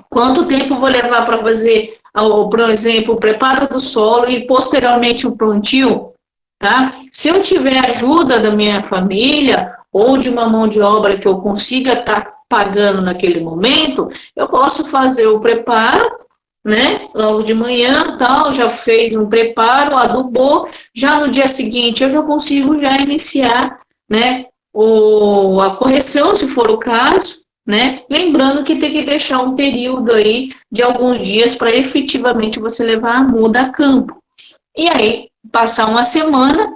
Quanto tempo vou levar para fazer, por exemplo, o preparo do solo e posteriormente o plantio? Tá? Se eu tiver ajuda da minha família ou de uma mão de obra que eu consiga estar pagando naquele momento, eu posso fazer o preparo, né? Logo de manhã, tal, já fez um preparo, adubou, já no dia seguinte eu já consigo já iniciar, né? A correção, se for o caso, né? Lembrando que tem que deixar um período aí de alguns dias para efetivamente você levar a muda a campo. E aí, passar uma semana,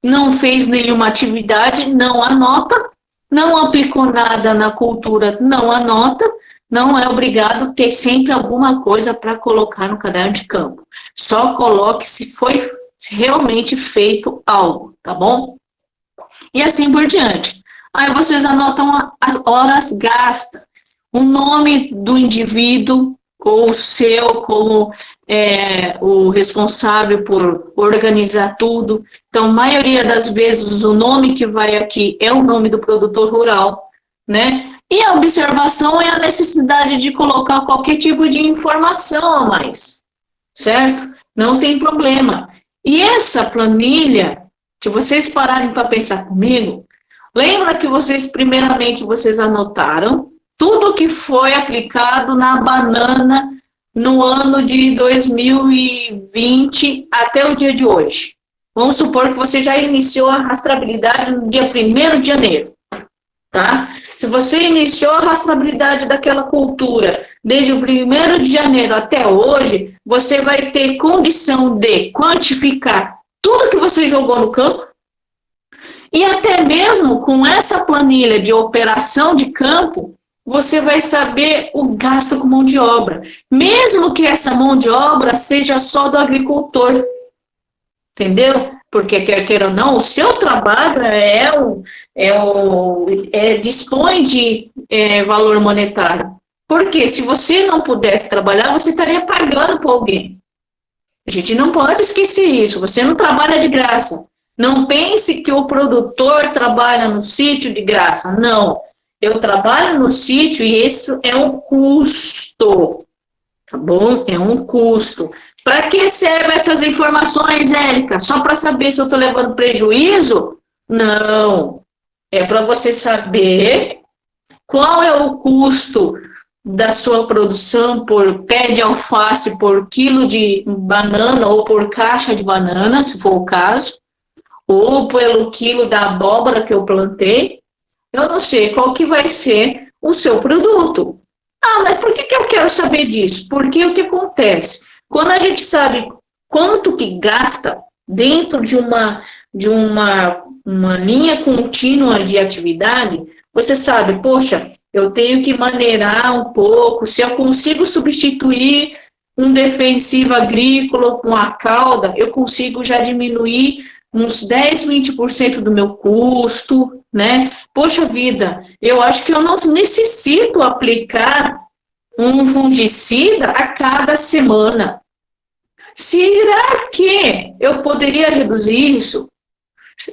não fez nenhuma atividade, não anota, não aplicou nada na cultura, não anota, não é obrigado a ter sempre alguma coisa para colocar no caderno de campo. Só coloque se foi realmente feito algo, tá bom? E assim por diante. Aí vocês anotam as horas gastas, o nome do indivíduo, ou o seu como o responsável por organizar tudo. Então, a maioria das vezes, o nome que vai aqui é o nome do produtor rural, né? E a observação é a necessidade de colocar qualquer tipo de informação a mais, certo? Não tem problema. E essa planilha, se vocês pararem para pensar comigo, lembra que primeiramente, vocês anotaram tudo que foi aplicado na banana no ano de 2020 até o dia de hoje. Vamos supor que você já iniciou a rastreabilidade no dia 1º de janeiro, tá? Se você iniciou a rastreabilidade daquela cultura desde o 1º de janeiro até hoje, você vai ter condição de quantificar tudo que você jogou no campo, e até mesmo com essa planilha de operação de campo, você vai saber o gasto com mão de obra, mesmo que essa mão de obra seja só do agricultor, entendeu? Porque, quer queira ou não, o seu trabalho dispõe de valor monetário. Porque se você não pudesse trabalhar, você estaria pagando para alguém. A gente não pode esquecer isso, você não trabalha de graça. Não pense que o produtor trabalha no sítio de graça, não. Eu trabalho no sítio e isso é um custo, tá bom? É um custo. Para que servem essas informações, Érica? Só para saber se eu estou levando prejuízo? Não. É para você saber qual é o custo da sua produção por pé de alface, por quilo de banana ou por caixa de banana, se for o caso, ou pelo quilo da abóbora que eu plantei. Eu não sei qual que vai ser o seu produto. Ah, mas por que eu quero saber disso? Porque o que acontece? Quando a gente sabe quanto que gasta dentro de uma linha contínua de atividade, você sabe, poxa, eu tenho que maneirar um pouco, se eu consigo substituir um defensivo agrícola com a cauda, eu consigo já diminuir uns 10, 20% do meu custo, né? Poxa vida, eu acho que eu não necessito aplicar um fungicida a cada semana. Será que eu poderia reduzir isso?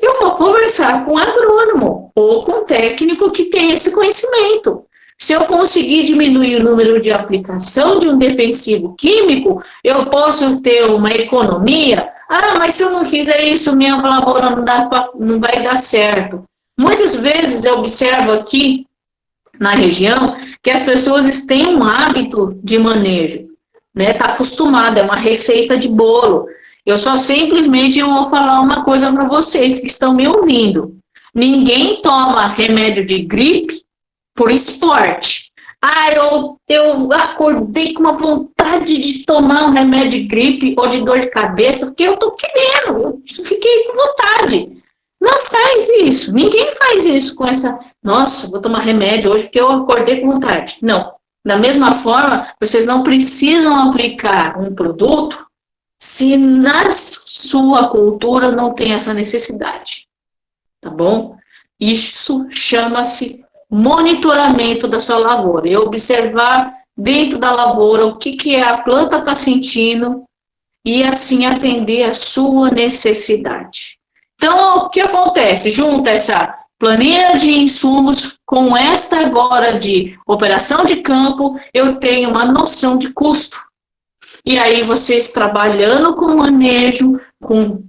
Eu vou conversar com o agrônomo ou com o técnico que tem esse conhecimento. Se eu conseguir diminuir o número de aplicação de um defensivo químico, eu posso ter uma economia. Ah, mas se eu não fizer isso, minha lavoura não vai dar certo. Muitas vezes eu observo aqui na região que as pessoas têm um hábito de manejo, né? Tá acostumada, é uma receita de bolo. Eu só simplesmente vou falar uma coisa para vocês que estão me ouvindo. Ninguém toma remédio de gripe por esporte. Ah, eu acordei com uma vontade de tomar um remédio de gripe ou de dor de cabeça, porque eu tô querendo, eu fiquei com vontade. Não faz isso, ninguém faz isso com essa, nossa, vou tomar remédio hoje porque eu acordei com vontade. Não, da mesma forma, vocês não precisam aplicar um produto se na sua cultura não tem essa necessidade, tá bom? Isso chama-se monitoramento da sua lavoura, e observar dentro da lavoura o que a planta está sentindo e assim atender a sua necessidade. Então, o que acontece? Junta essa planilha de insumos com esta agora de operação de campo, eu tenho uma noção de custo. E aí, vocês trabalhando com manejo, com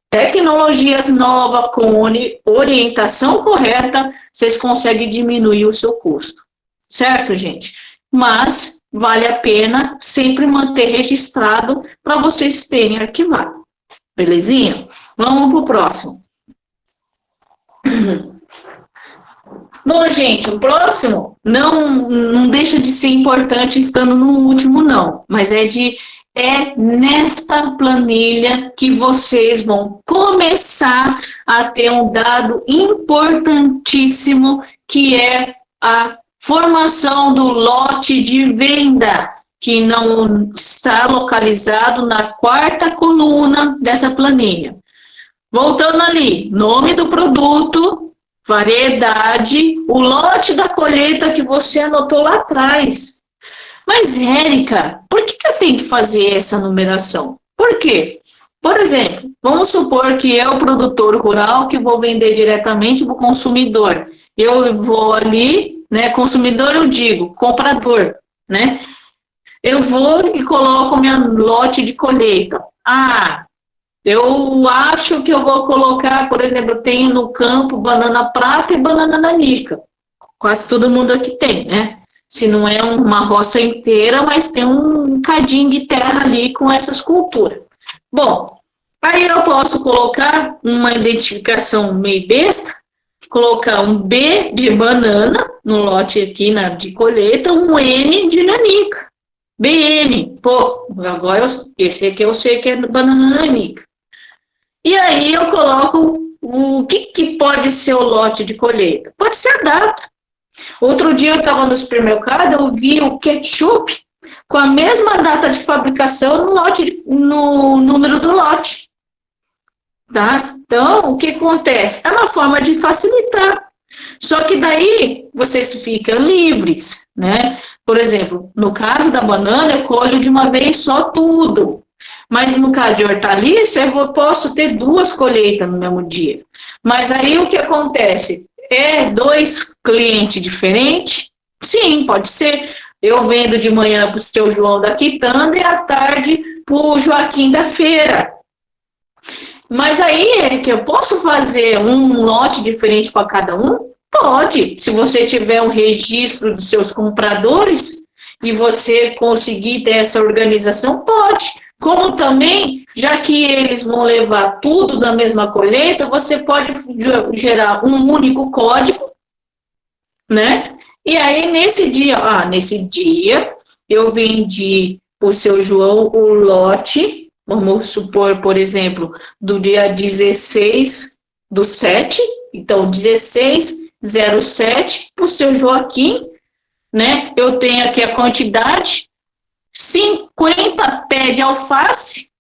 tecnologias novas, com orientação correta, vocês conseguem diminuir o seu custo. Certo, gente? Mas vale a pena sempre manter registrado para vocês terem arquivado. Belezinha? Vamos para o próximo. Bom, gente, o próximo não deixa de ser importante estando no último, não. Mas é nesta planilha que vocês vão começar a ter um dado importantíssimo, que é a formação do lote de venda, que não está localizado na 4ª coluna dessa planilha. Voltando ali, nome do produto, variedade, o lote da colheita que você anotou lá atrás. Mas, Érica, por que eu tenho que fazer essa numeração? Por quê? Por exemplo, vamos supor que é o produtor rural que vou vender diretamente para o consumidor. Eu vou ali, né, consumidor eu digo, comprador, né? Eu vou e coloco minha lote de colheita. Eu acho que eu vou colocar, por exemplo, eu tenho no campo banana prata e banana nanica. Quase todo mundo aqui tem, né? Se não é uma roça inteira, mas tem um cadinho de terra ali com essas culturas. Bom, aí eu posso colocar uma identificação meio besta, colocar um B de banana no lote aqui de colheita, um N de nanica. BN, pô, agora esse aqui eu sei que é banana nanica. E aí eu coloco o que pode ser o lote de colheita? Pode ser a data. Outro dia eu estava no supermercado, eu vi o ketchup com a mesma data de fabricação no número do lote. Tá? Então, o que acontece? É uma forma de facilitar. Só que daí vocês ficam livres, né? Por exemplo, no caso da banana, eu colho de uma vez só tudo. Mas no caso de hortaliça, eu posso ter 2 colheitas no mesmo dia. Mas aí o que acontece? É 2 clientes diferentes? Sim, pode ser. Eu vendo de manhã para o seu João da Quitanda e à tarde para o Joaquim da Feira. Mas aí é que eu posso fazer um lote diferente para cada um? Pode. Se você tiver um registro dos seus compradores e você conseguir ter essa organização, pode. Como também, já que eles vão levar tudo da mesma colheita, você pode gerar um único código, né? E aí, nesse dia, eu vendi para o seu João o lote, vamos supor, por exemplo, do dia 16/7, então 16/07, para o seu Joaquim, né? Eu tenho aqui a quantidade, 50 pés de alface,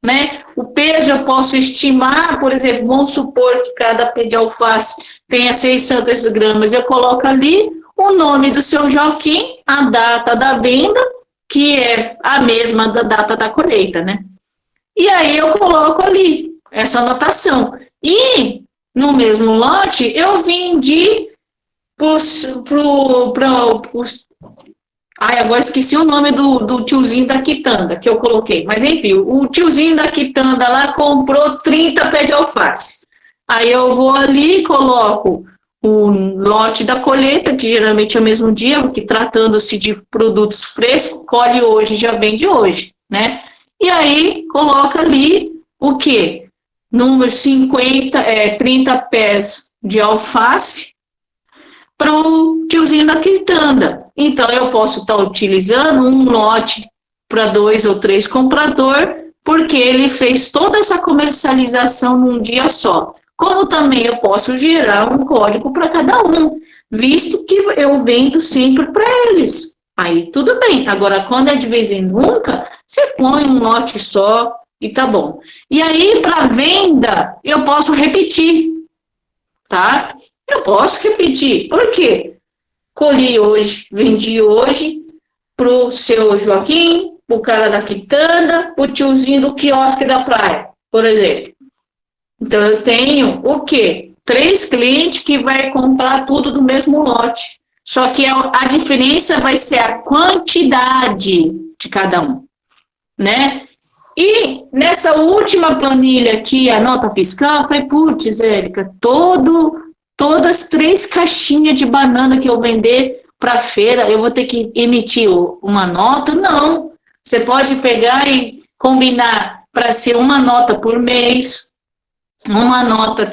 né? O peso eu posso estimar, por exemplo, vamos supor que cada pé de alface tenha 600 gramas, eu coloco ali o nome do seu Joaquim, a data da venda, que é a mesma da data da colheita, né? E aí eu coloco ali essa anotação. E no mesmo lote eu vendi agora esqueci o nome do tiozinho da quitanda que eu coloquei. Mas, enfim, o tiozinho da quitanda lá comprou 30 pés de alface. Aí eu vou ali e coloco o lote da colheita, que geralmente é o mesmo dia, porque tratando-se de produtos frescos, colhe hoje, já vende hoje, né? E aí coloca ali o quê? Número 30 pés de alface para o tiozinho da quitanda. Então, eu posso estar utilizando um lote para 2 ou 3 compradores, porque ele fez toda essa comercialização num dia só. Como também eu posso gerar um código para cada um, visto que eu vendo sempre para eles. Aí, tudo bem. Agora, quando é de vez em nunca, você põe um lote só e tá bom. E aí, para venda, eu posso repetir, tá? Eu posso repetir. Por quê? Colhi hoje, vendi hoje pro seu Joaquim, pro cara da quitanda, pro tiozinho do quiosque da praia, por exemplo. Então, eu tenho o quê? 3 clientes que vai comprar tudo do mesmo lote. Só que a diferença vai ser a quantidade de cada um, né? E nessa última planilha aqui, a nota fiscal, foi, putz, Érica, todas as 3 caixinhas de banana que eu vender para a feira, eu vou ter que emitir uma nota? Não. Você pode pegar e combinar para ser uma nota por mês, uma nota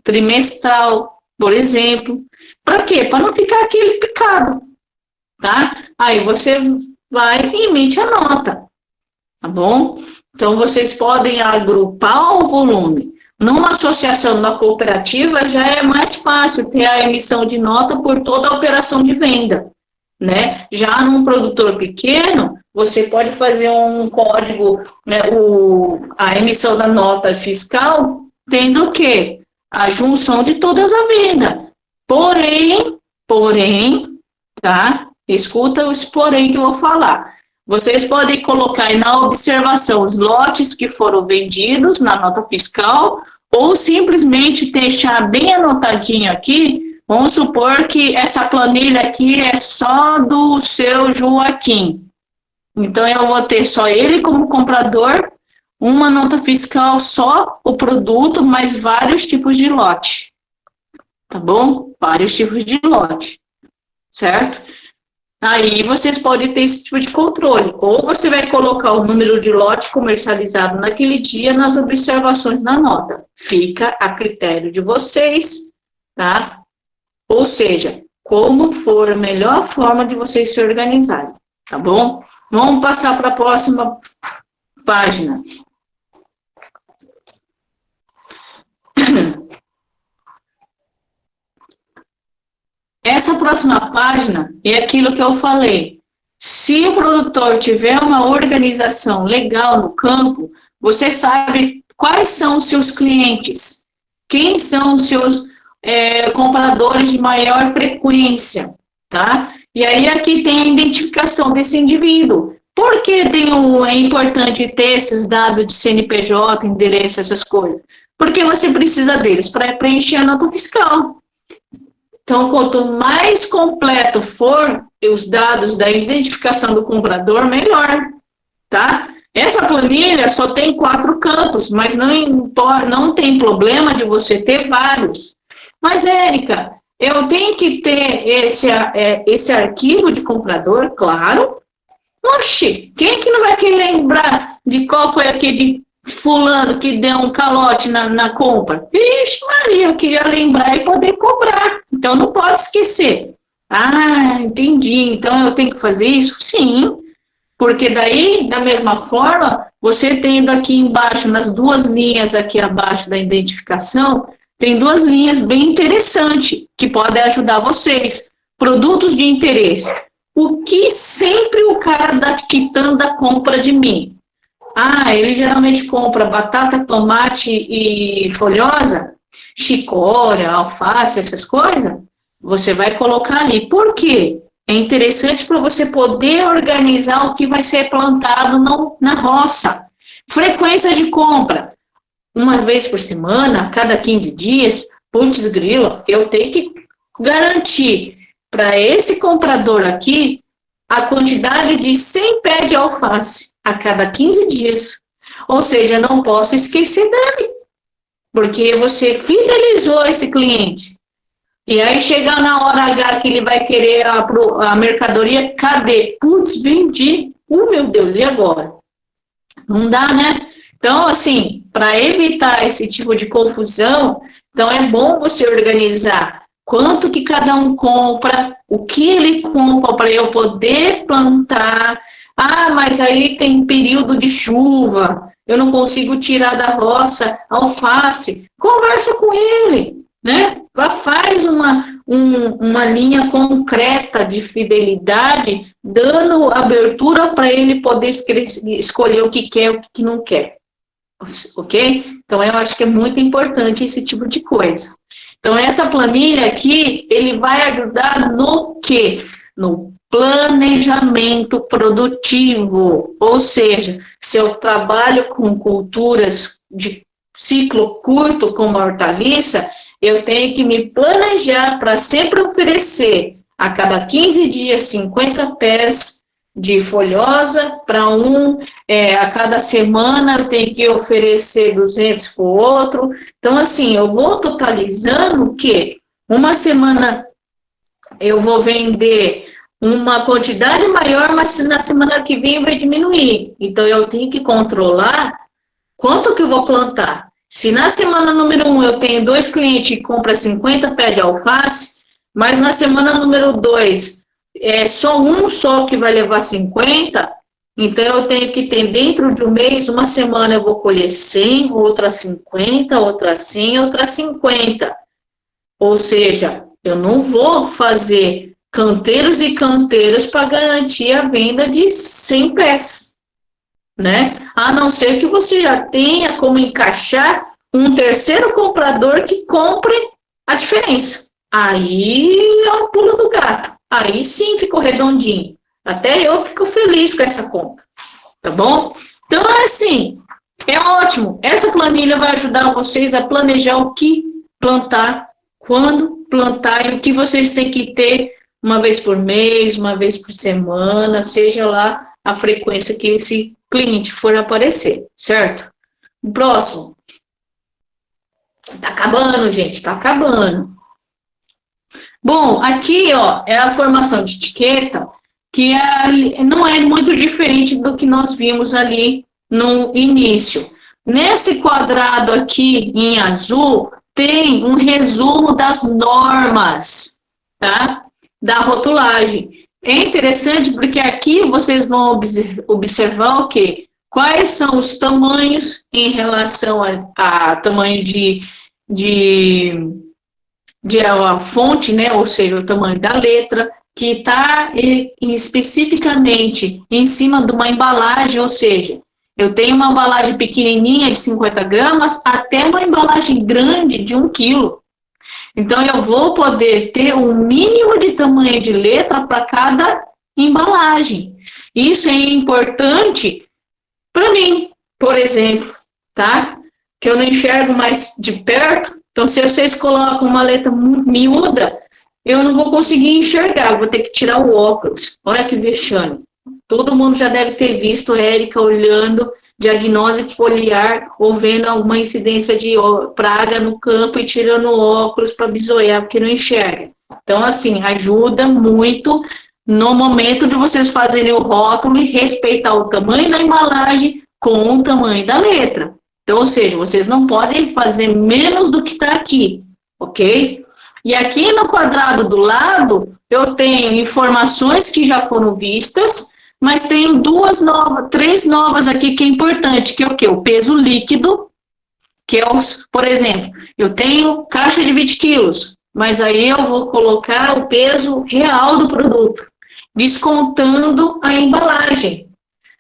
trimestral, por exemplo. Para quê? Para não ficar aquele picado, tá? Aí você vai e emite a nota, tá bom? Então, vocês podem agrupar o volume. Numa associação, numa cooperativa, já é mais fácil ter a emissão de nota por toda a operação de venda, né? Já num produtor pequeno, você pode fazer um código, né, a emissão da nota fiscal, tendo o quê? A junção de todas as vendas. Porém, tá? Escuta esse porém que eu vou falar. Vocês podem colocar aí na observação os lotes que foram vendidos na nota fiscal, ou simplesmente deixar bem anotadinho aqui. Vamos supor que essa planilha aqui é só do seu Joaquim. Então, eu vou ter só ele como comprador, uma nota fiscal só o produto, mas vários tipos de lote. Tá bom? Vários tipos de lote. Certo? Aí vocês podem ter esse tipo de controle. Ou você vai colocar o número de lote comercializado naquele dia nas observações na nota. Fica a critério de vocês, tá? Ou seja, como for a melhor forma de vocês se organizarem, tá bom? Vamos passar para a próxima página. Essa próxima página é aquilo que eu falei. Se o produtor tiver uma organização legal no campo, você sabe quais são os seus clientes, quem são os seus compradores de maior frequência, tá? E aí aqui tem a identificação desse indivíduo. Por que é importante ter esses dados de CNPJ, endereço, essas coisas? Porque você precisa deles para preencher a nota fiscal. Então, quanto mais completo for os dados da identificação do comprador, melhor, tá? Essa planilha só tem 4 campos, mas não tem problema de você ter vários. Mas, Érica, eu tenho que ter esse arquivo de comprador, claro. Oxi, quem é que não vai querer lembrar de qual foi aquele fulano que deu um calote na compra? Vixe Maria, eu queria lembrar e poder cobrar. Então, não pode esquecer. Ah, entendi. Então, eu tenho que fazer isso? Sim. Porque daí, da mesma forma, você tendo aqui embaixo, nas 2 linhas aqui abaixo da identificação, tem 2 linhas bem interessantes que podem ajudar vocês. Produtos de interesse. O que sempre o cara da quitanda compra de mim? Ah, ele geralmente compra batata, tomate e folhosa, chicória, alface, essas coisas. Você vai colocar ali. Por quê? É interessante para você poder organizar o que vai ser plantado na roça. Frequência de compra. Uma vez por semana, a cada 15 dias, putz grilo, eu tenho que garantir para esse comprador aqui a quantidade de 100 pés de alface a cada 15 dias. Ou seja, não posso esquecer dele, porque você fidelizou esse cliente. E aí chega na hora H que ele vai querer a mercadoria, cadê? Putz, vendi. Meu Deus, e agora? Não dá, né? Então, assim, para evitar esse tipo de confusão, então é bom você organizar quanto que cada um compra, o que ele compra para eu poder plantar. Ah, mas aí tem período de chuva, eu não consigo tirar da roça alface. Conversa com ele, né? Faz uma linha concreta de fidelidade, dando abertura para ele poder escolher o que quer e o que não quer. Ok? Então, eu acho que é muito importante esse tipo de coisa. Então, essa planilha aqui, ele vai ajudar no quê? No planejamento produtivo. Ou seja, se eu trabalho com culturas de ciclo curto, como a hortaliça, eu tenho que me planejar para sempre oferecer a cada 15 dias 50 pés de folhosa para a cada semana eu tenho que oferecer 200 para o outro. Então, assim, eu vou totalizando o quê? Uma semana eu vou vender uma quantidade maior, mas na semana que vem vai diminuir. Então, eu tenho que controlar quanto que eu vou plantar. Se na semana número 1 eu tenho 2 clientes que compram 50 pés de alface, mas na semana número 2 é só um só que vai levar 50, então eu tenho que ter dentro de um mês, uma semana eu vou colher 100, outra 50, outra 100, outra 50. Ou seja, eu não vou fazer canteiros e canteiros para garantir a venda de 100 pés, né? A não ser que você já tenha como encaixar um terceiro comprador que compre a diferença. Aí é um pulo do gato. aí sim ficou redondinho. Até eu fico feliz com essa conta, tá bom? Então, assim, é ótimo. Essa planilha vai ajudar vocês a planejar o que plantar, quando plantar e o que vocês têm que ter uma vez por mês, uma vez por semana, seja lá a frequência que esse cliente for aparecer, certo? O próximo. Tá acabando, gente, tá acabando. Bom, aqui, ó, é a formação de etiqueta, que não é muito diferente do que nós vimos ali no início. Nesse quadrado aqui, em azul, tem um resumo das normas, tá? Da rotulagem. É interessante porque aqui vocês vão observar o quê? Quais são os tamanhos em relação a tamanho a fonte, né? Ou seja, o tamanho da letra, que está especificamente em cima de uma embalagem, ou seja, eu tenho uma embalagem pequenininha de 50 gramas até uma embalagem grande de 1 quilo. Então, eu vou poder ter um mínimo de tamanho de letra para cada embalagem. Isso é importante para mim, por exemplo, tá? Que eu não enxergo mais de perto. Então, se vocês colocam uma letra muito miúda, eu não vou conseguir enxergar, vou ter que tirar o óculos. Olha que vexame. Todo mundo já deve ter visto a Érica olhando diagnóstico foliar ou vendo alguma incidência de praga no campo e tirando o óculos para bisoiar, porque não enxerga. Então, assim, ajuda muito no momento de vocês fazerem o rótulo e respeitar o tamanho da embalagem com o tamanho da letra. Então, ou seja, vocês não podem fazer menos do que está aqui, ok? E aqui no quadrado do lado, eu tenho informações que já foram vistas, mas tenho três novas aqui que é importante, que é o quê? O peso líquido, que é por exemplo, eu tenho caixa de 20 quilos, mas aí eu vou colocar o peso real do produto, descontando a embalagem,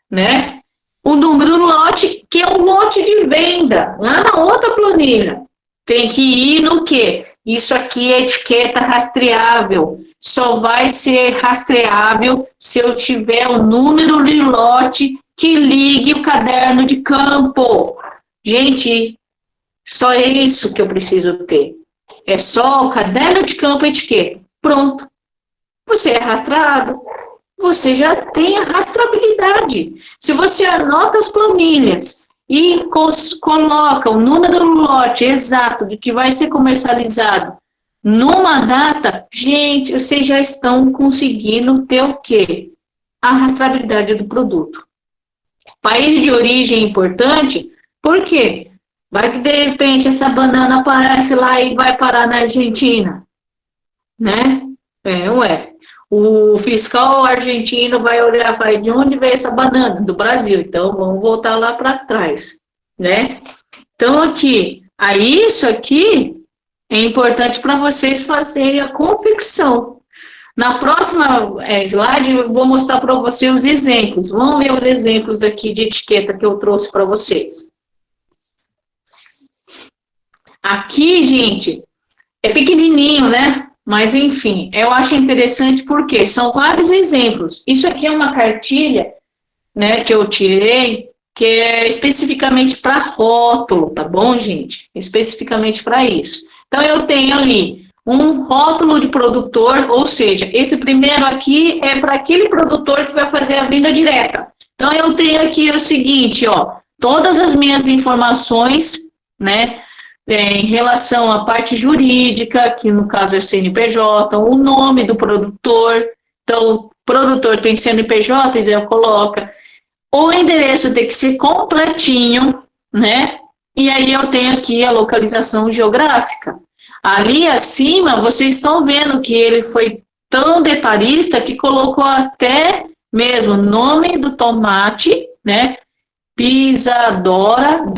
né? O número do lote, que é o lote de venda, lá na outra planilha. Tem que ir no quê? Isso aqui é etiqueta rastreável. Só vai ser rastreável se eu tiver o número de lote que ligue o caderno de campo. Gente, só é isso que eu preciso ter. É só o caderno de campo e etiqueta. Pronto. Você é rastreado. Você já tem a rastreabilidade. Se você anota as planilhas e coloca o número do lote exato de que vai ser comercializado numa data, gente, vocês já estão conseguindo ter o quê? A rastreabilidade do produto. País de origem é importante, por quê? Vai que de repente essa banana aparece lá e vai parar na Argentina, né? O fiscal argentino vai olhar, vai, de onde veio essa banana? Do Brasil. Então, vamos voltar lá para trás, né? Então, aqui, isso aqui é importante para vocês fazerem a confecção. Na próxima slide, eu vou mostrar para vocês os exemplos. Vamos ver os exemplos aqui de etiqueta que eu trouxe para vocês. Aqui, gente, é pequenininho, né? Mas, enfim, eu acho interessante porque são vários exemplos. Isso aqui é uma cartilha, né, que eu tirei, que é especificamente para rótulo, tá bom, gente? Especificamente para isso. Então, eu tenho ali um rótulo de produtor, ou seja, esse primeiro aqui é para aquele produtor que vai fazer a venda direta. Então, eu tenho aqui o seguinte, ó, todas as minhas informações, né, em relação à parte jurídica, que no caso é o CNPJ, o nome do produtor, então o produtor tem CNPJ, então coloca, o endereço tem que ser completinho, né? E aí eu tenho aqui a localização geográfica. Ali acima, vocês estão vendo que ele foi tão detalhista que colocou até mesmo o nome do tomate, né? Pizzadoro.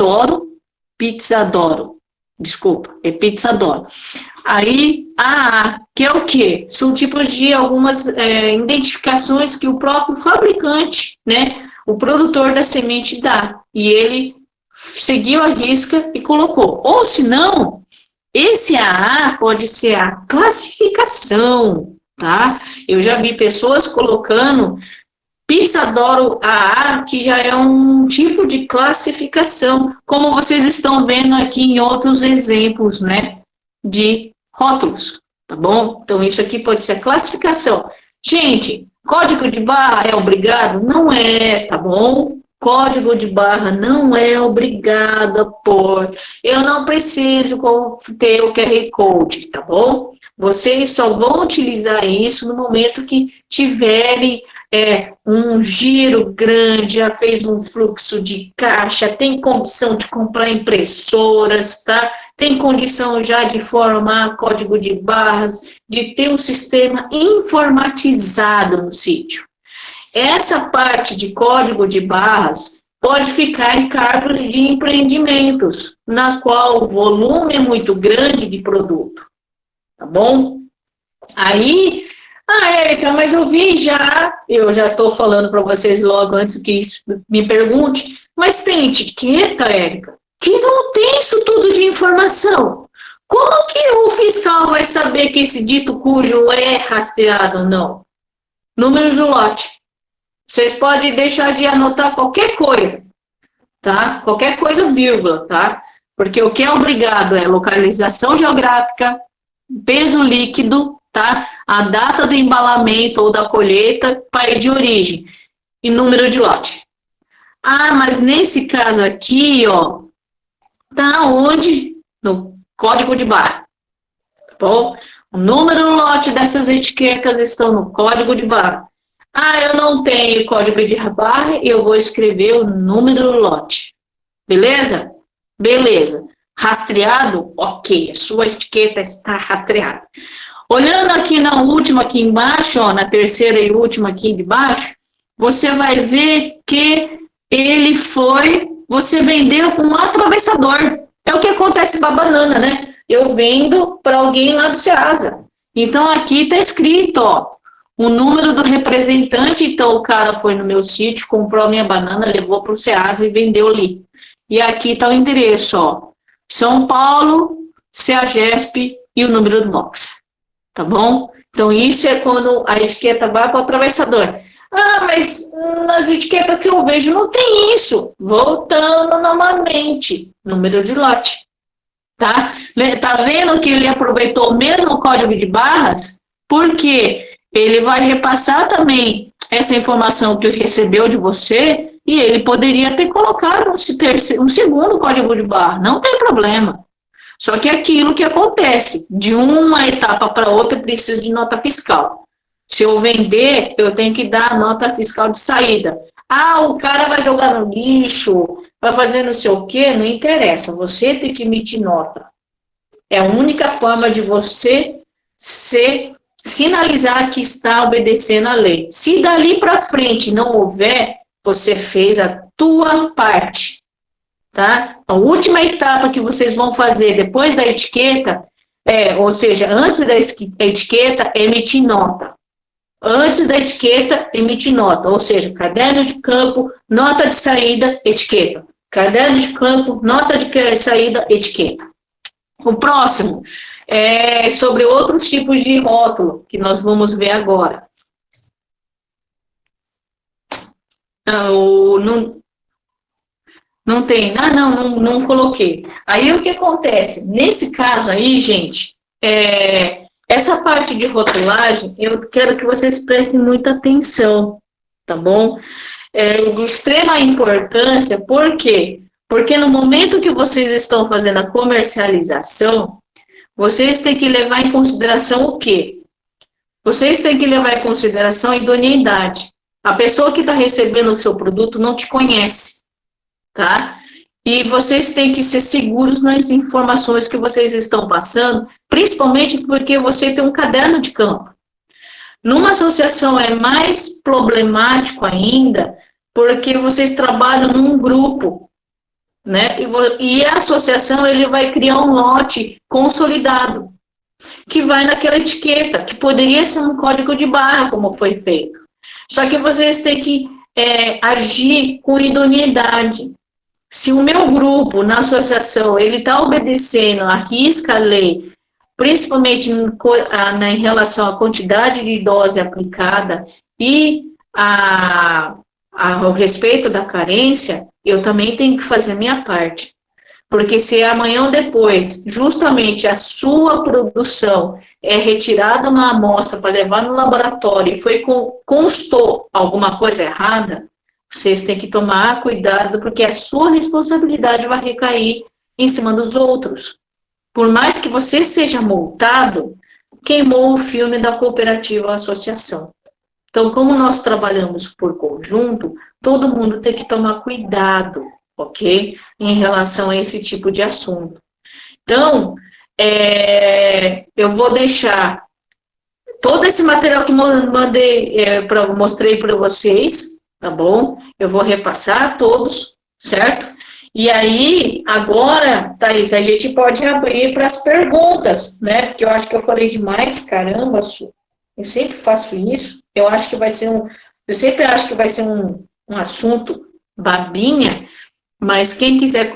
Desculpa, é Pizzadoro. Aí, que é o quê? São tipos de algumas identificações que o próprio fabricante, né, o produtor da semente dá. E ele seguiu a risca e colocou. Ou se não, esse AA pode ser a classificação, tá? Eu já vi pessoas colocando Pizzadoro AA, que já é um tipo de classificação, como vocês estão vendo aqui em outros exemplos, né, de rótulos, tá bom? Então, isso aqui pode ser a classificação. Gente, código de barra é obrigado? Não é, tá bom? Código de barra não é obrigado a pôr. Eu não preciso ter o QR Code, tá bom? Vocês só vão utilizar isso no momento que tiverem um giro grande, já fez um fluxo de caixa, tem condição de comprar impressoras, tá? Tem condição já de formar código de barras, de ter um sistema informatizado no sítio. Essa parte de código de barras pode ficar em cargos de empreendimentos, na qual o volume é muito grande de produto, tá bom? Aí, Érica, mas eu já estou falando para vocês logo antes que isso me pergunte, mas tem etiqueta, Érica, que não tem isso tudo de informação. Como que o fiscal vai saber que esse dito cujo é rastreado ou não? Número do lote. Vocês podem deixar de anotar qualquer coisa, tá? Qualquer coisa, vírgula, tá? Porque o que é obrigado é localização geográfica, peso líquido, tá? A data do embalamento ou da colheita, país de origem e número de lote. Mas nesse caso aqui, ó, tá onde? No código de barra, tá bom? O número do lote dessas etiquetas estão no código de barra. Eu não tenho código de barra, eu vou escrever o número do lote. Beleza? Beleza. Rastreado? Ok, a sua etiqueta está rastreada. Olhando aqui na última, aqui embaixo, ó, na terceira e última aqui de baixo, você vai ver que você vendeu com um atravessador. É o que acontece com a banana, né? Eu vendo para alguém lá do Ceasa. Então, aqui está escrito, ó, o número do representante. Então, o cara foi no meu sítio, comprou a minha banana, levou para o Ceasa e vendeu ali. E aqui está o endereço, ó, São Paulo, CEAGESP e o número do box. Tá bom? Então, isso é quando a etiqueta vai para o atravessador. Mas nas etiquetas que eu vejo não tem isso. Voltando novamente, número de lote. Tá? Tá vendo que ele aproveitou o mesmo código de barras? Porque ele vai repassar também essa informação que ele recebeu de você e ele poderia ter colocado um segundo código de barra. Não tem problema. Só que é aquilo que acontece, de uma etapa para outra, eu preciso de nota fiscal. Se eu vender, eu tenho que dar a nota fiscal de saída. O cara vai jogar no lixo, vai fazer não sei o quê, não interessa, você tem que emitir nota. É a única forma de você sinalizar que está obedecendo a lei. Se dali para frente não houver, você fez a tua parte. Tá? A última etapa que vocês vão fazer depois da etiqueta, ou seja, antes da etiqueta, emitir nota. Antes da etiqueta, emitir nota, ou seja, caderno de campo, nota de saída, etiqueta. Caderno de campo, nota de saída, etiqueta. O próximo é sobre outros tipos de rótulo, que nós vamos ver agora. Não tem, não coloquei. Aí o que acontece? Nesse caso aí, gente, essa parte de rotulagem, eu quero que vocês prestem muita atenção, tá bom? De extrema importância, por quê? Porque no momento que vocês estão fazendo a comercialização, vocês têm que levar em consideração o quê? Vocês têm que levar em consideração a idoneidade. A pessoa que está recebendo o seu produto não te conhece. Tá? E vocês têm que ser seguros nas informações que vocês estão passando, principalmente porque você tem um caderno de campo. Numa associação é mais problemático ainda, porque vocês trabalham num grupo, né? E a associação ele vai criar um lote consolidado, que vai naquela etiqueta, que poderia ser um código de barra, como foi feito. Só que vocês têm que agir com idoneidade. Se o meu grupo, na associação, ele está obedecendo à risca a lei, principalmente em relação à quantidade de dose aplicada e ao respeito da carência, eu também tenho que fazer a minha parte. Porque se amanhã ou depois, justamente a sua produção é retirada uma amostra para levar no laboratório e constou alguma coisa errada, vocês têm que tomar cuidado, porque a sua responsabilidade vai recair em cima dos outros. Por mais que você seja multado, queimou o filme da cooperativa ou associação. Então, como nós trabalhamos por conjunto, todo mundo tem que tomar cuidado, ok? Em relação a esse tipo de assunto. Então, eu vou deixar todo esse material que mostrei para vocês, tá bom? Eu vou repassar todos, certo? E aí, agora, Thaís, a gente pode abrir para as perguntas, né? Porque eu acho que eu falei demais, caramba, eu sempre faço isso. Eu sempre acho que vai ser um assunto babinha, mas quem quiser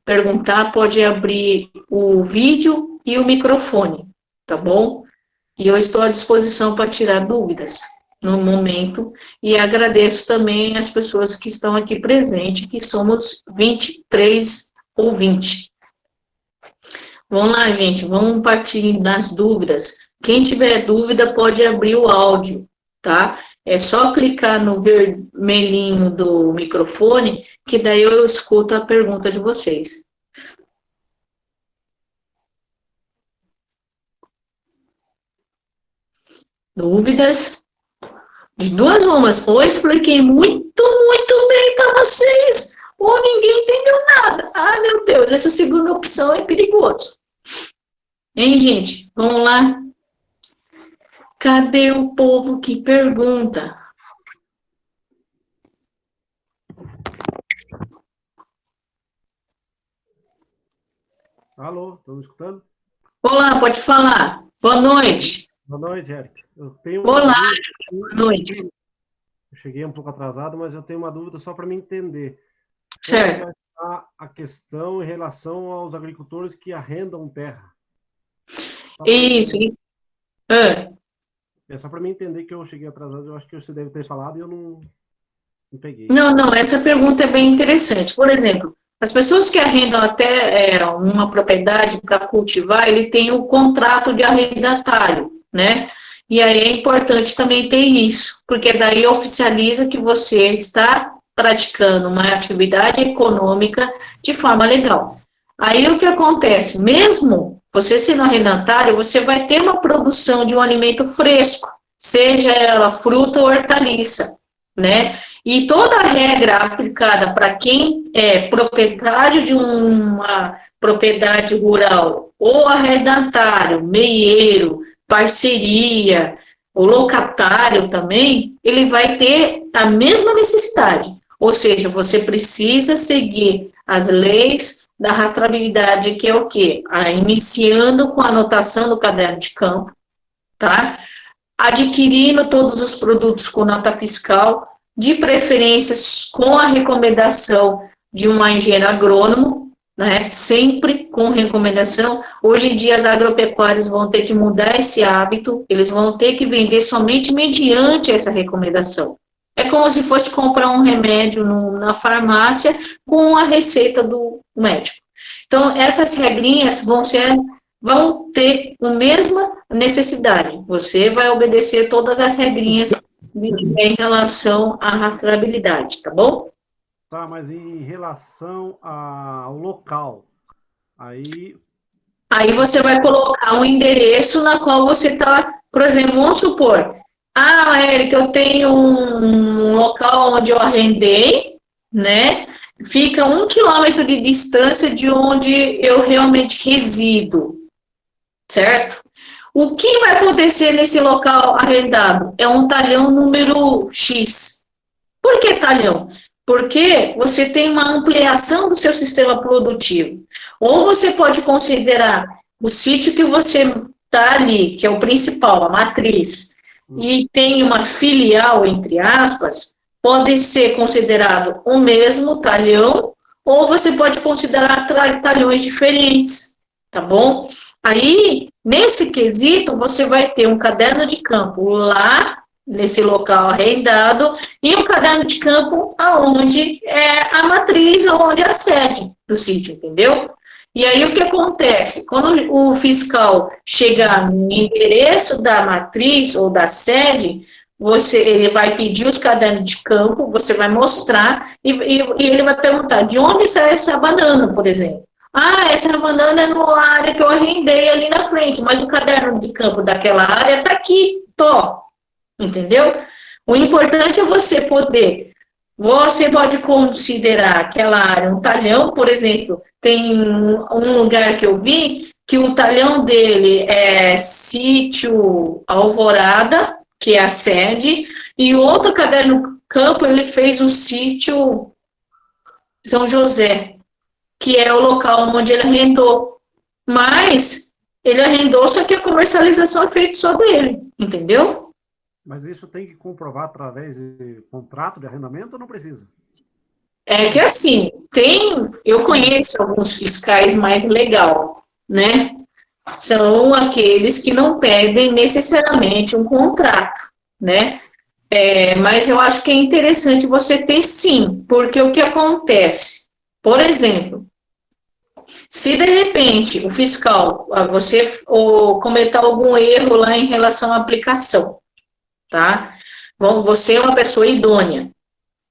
perguntar pode abrir o vídeo e o microfone, tá bom? E eu estou à disposição para tirar dúvidas no momento, e agradeço também as pessoas que estão aqui presentes, que somos 23 ouvintes. Vamos lá, gente, vamos partir das dúvidas. Quem tiver dúvida pode abrir o áudio, tá? É só clicar no vermelhinho do microfone, que daí eu escuto a pergunta de vocês. Dúvidas? De duas umas, ou expliquei muito bem para vocês, ou ninguém entendeu nada. Ah, meu Deus, essa segunda opção é perigoso. Hein, gente? Vamos lá? Cadê o povo que pergunta? Alô, estão me escutando? Olá, pode falar. Boa noite. Boa noite, Eric. Olá, boa noite. Eu cheguei um pouco atrasado, mas eu tenho uma dúvida só para me entender. Certo. Como vai estar a questão em relação aos agricultores que arrendam terra? Isso. É só para me entender que eu cheguei atrasado, eu acho que você deve ter falado e eu não peguei. Não, essa pergunta é bem interessante. Por exemplo, as pessoas que arrendam até uma propriedade para cultivar, ele tem o contrato de arrendatário, né? E aí é importante também ter isso, porque daí oficializa que você está praticando uma atividade econômica de forma legal. Aí o que acontece? Mesmo você sendo arrendatário, você vai ter uma produção de um alimento fresco, seja ela fruta ou hortaliça, né? E toda a regra aplicada para quem é proprietário de uma propriedade rural, ou arrendatário, meieiro, parceria, o locatário também, ele vai ter a mesma necessidade. Ou seja, você precisa seguir as leis da rastreabilidade, que é o quê? Iniciando com a anotação do caderno de campo, tá? Adquirindo todos os produtos com nota fiscal, de preferência com a recomendação de um engenheiro agrônomo, né? Sempre com recomendação. Hoje em dia as agropecuárias vão ter que mudar esse hábito, eles vão ter que vender somente mediante essa recomendação. É como se fosse comprar um remédio na farmácia com a receita do médico. Então, essas regrinhas vão ter a mesma necessidade. Você vai obedecer todas as regrinhas em relação à rastreabilidade, tá bom? Tá, mas em relação ao local, aí você vai colocar um endereço na qual você está, por exemplo, vamos supor, Érica, eu tenho um local onde eu arrendei, né? Fica 1 quilômetro de distância de onde eu realmente resido, certo? O que vai acontecer nesse local arrendado? É um talhão número X. Por que talhão? Porque você tem uma ampliação do seu sistema produtivo. Ou você pode considerar o sítio que você está ali, que é o principal, a matriz, e tem uma filial, entre aspas, pode ser considerado o mesmo talhão, ou você pode considerar talhões diferentes, tá bom? Aí, nesse quesito, você vai ter um caderno de campo lá, nesse local arrendado, e um caderno de campo aonde é a matriz, aonde é a sede do sítio, entendeu? E aí, o que acontece? Quando o fiscal chegar no endereço da matriz ou da sede, ele vai pedir os cadernos de campo, você vai mostrar, e ele vai perguntar de onde sai essa banana, por exemplo. Ah, essa banana é na área que eu arrendei ali na frente, mas o caderno de campo daquela área está aqui, tô. Entendeu? O importante é você pode considerar aquela área um talhão, por exemplo, tem um lugar que eu vi que o talhão dele é Sítio Alvorada, que é a sede, e outro caderno campo ele fez o Sítio São José, que é o local onde ele arrendou. Mas ele arrendou, só que a comercialização é feita só dele, entendeu? Mas isso tem que comprovar através de contrato de arrendamento ou não precisa? É que assim, eu conheço alguns fiscais mais legal, né? São aqueles que não pedem necessariamente um contrato, né? Mas eu acho que é interessante você ter sim, porque o que acontece? Por exemplo, se de repente o fiscal, você cometer algum erro lá em relação à aplicação, tá? Bom, você é uma pessoa idônea,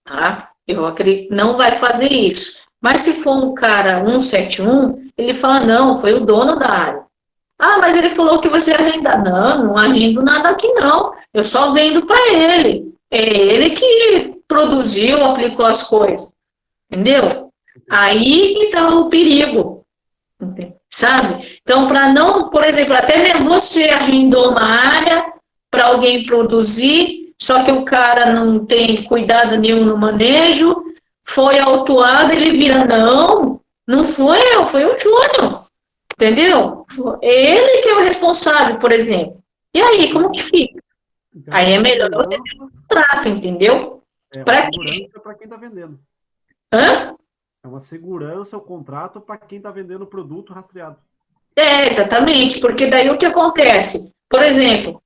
tá? Eu acredito que não vai fazer isso. Mas se for um cara 171, ele fala, não, foi o dono da área. Ah, mas ele falou que você arrenda. Não, não arrendo nada aqui não. Eu só vendo para ele. É ele que produziu, aplicou as coisas. Entendeu? Aí que está o perigo. Sabe? Então, para não, por exemplo, até mesmo você arrendou uma área para alguém produzir, só que o cara não tem cuidado nenhum no manejo, foi autuado, ele vira, não foi eu, foi o Júnior, entendeu? Ele que é o responsável, por exemplo. E aí, como que fica? Então, aí é melhor você ter um contrato, entendeu? Para quem está vendendo. Hã? É uma segurança o contrato para quem está vendendo o produto rastreado. Exatamente, porque daí o que acontece? Por exemplo,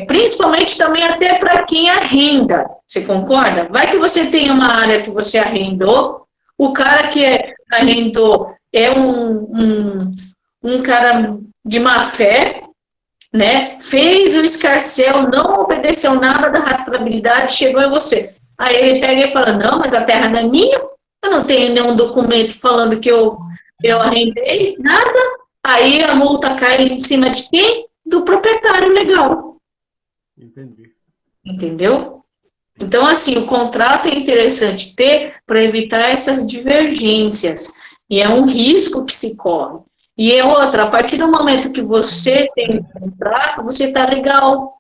principalmente também até para quem arrenda, você concorda? Vai que você tem uma área que você arrendou, o cara que arrendou é um cara de má fé, né? Fez o escarcéu, não obedeceu nada da rastreabilidade, chegou em você. Aí ele pega e fala, não, mas a terra não é minha, eu não tenho nenhum documento falando que eu arrendei, nada. Aí a multa cai em cima de quem? Do proprietário legal. Entendi. Entendeu? Então, assim, o contrato é interessante ter para evitar essas divergências. E é um risco que se corre. E é outra, a partir do momento que você tem um contrato, você está legal.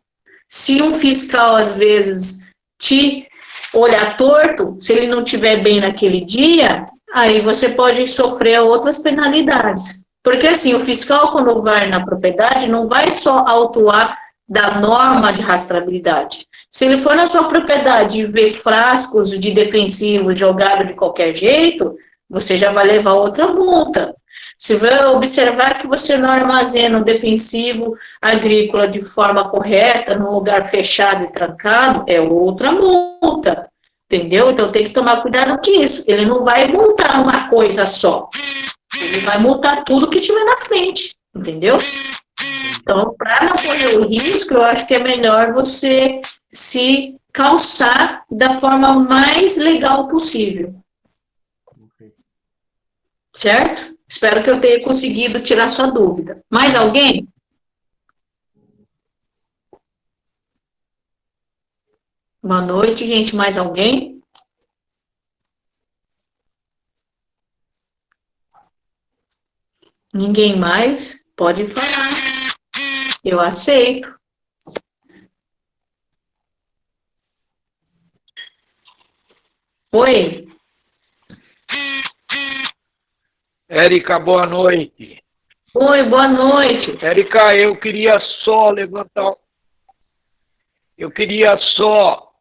Se um fiscal, às vezes, te olhar torto, se ele não estiver bem naquele dia, aí você pode sofrer outras penalidades. Porque, assim, o fiscal, quando vai na propriedade, não vai só autuar da norma de rastreabilidade. Se ele for na sua propriedade e ver frascos de defensivo jogado de qualquer jeito, você já vai levar outra multa. Se vai observar que você não armazena um defensivo agrícola de forma correta, num lugar fechado e trancado, é outra multa. Entendeu? Então tem que tomar cuidado disso. Ele não vai multar uma coisa só. Ele vai multar tudo que tiver na frente. Entendeu? Então, para não correr o risco, eu acho que é melhor você se calçar da forma mais legal possível. Certo? Espero que eu tenha conseguido tirar sua dúvida. Mais alguém? Boa noite, gente. Mais alguém? Ninguém mais? Pode falar. Eu aceito. Oi. Érica, boa noite. Oi, boa noite. Érica, eu queria só levantar... Eu queria só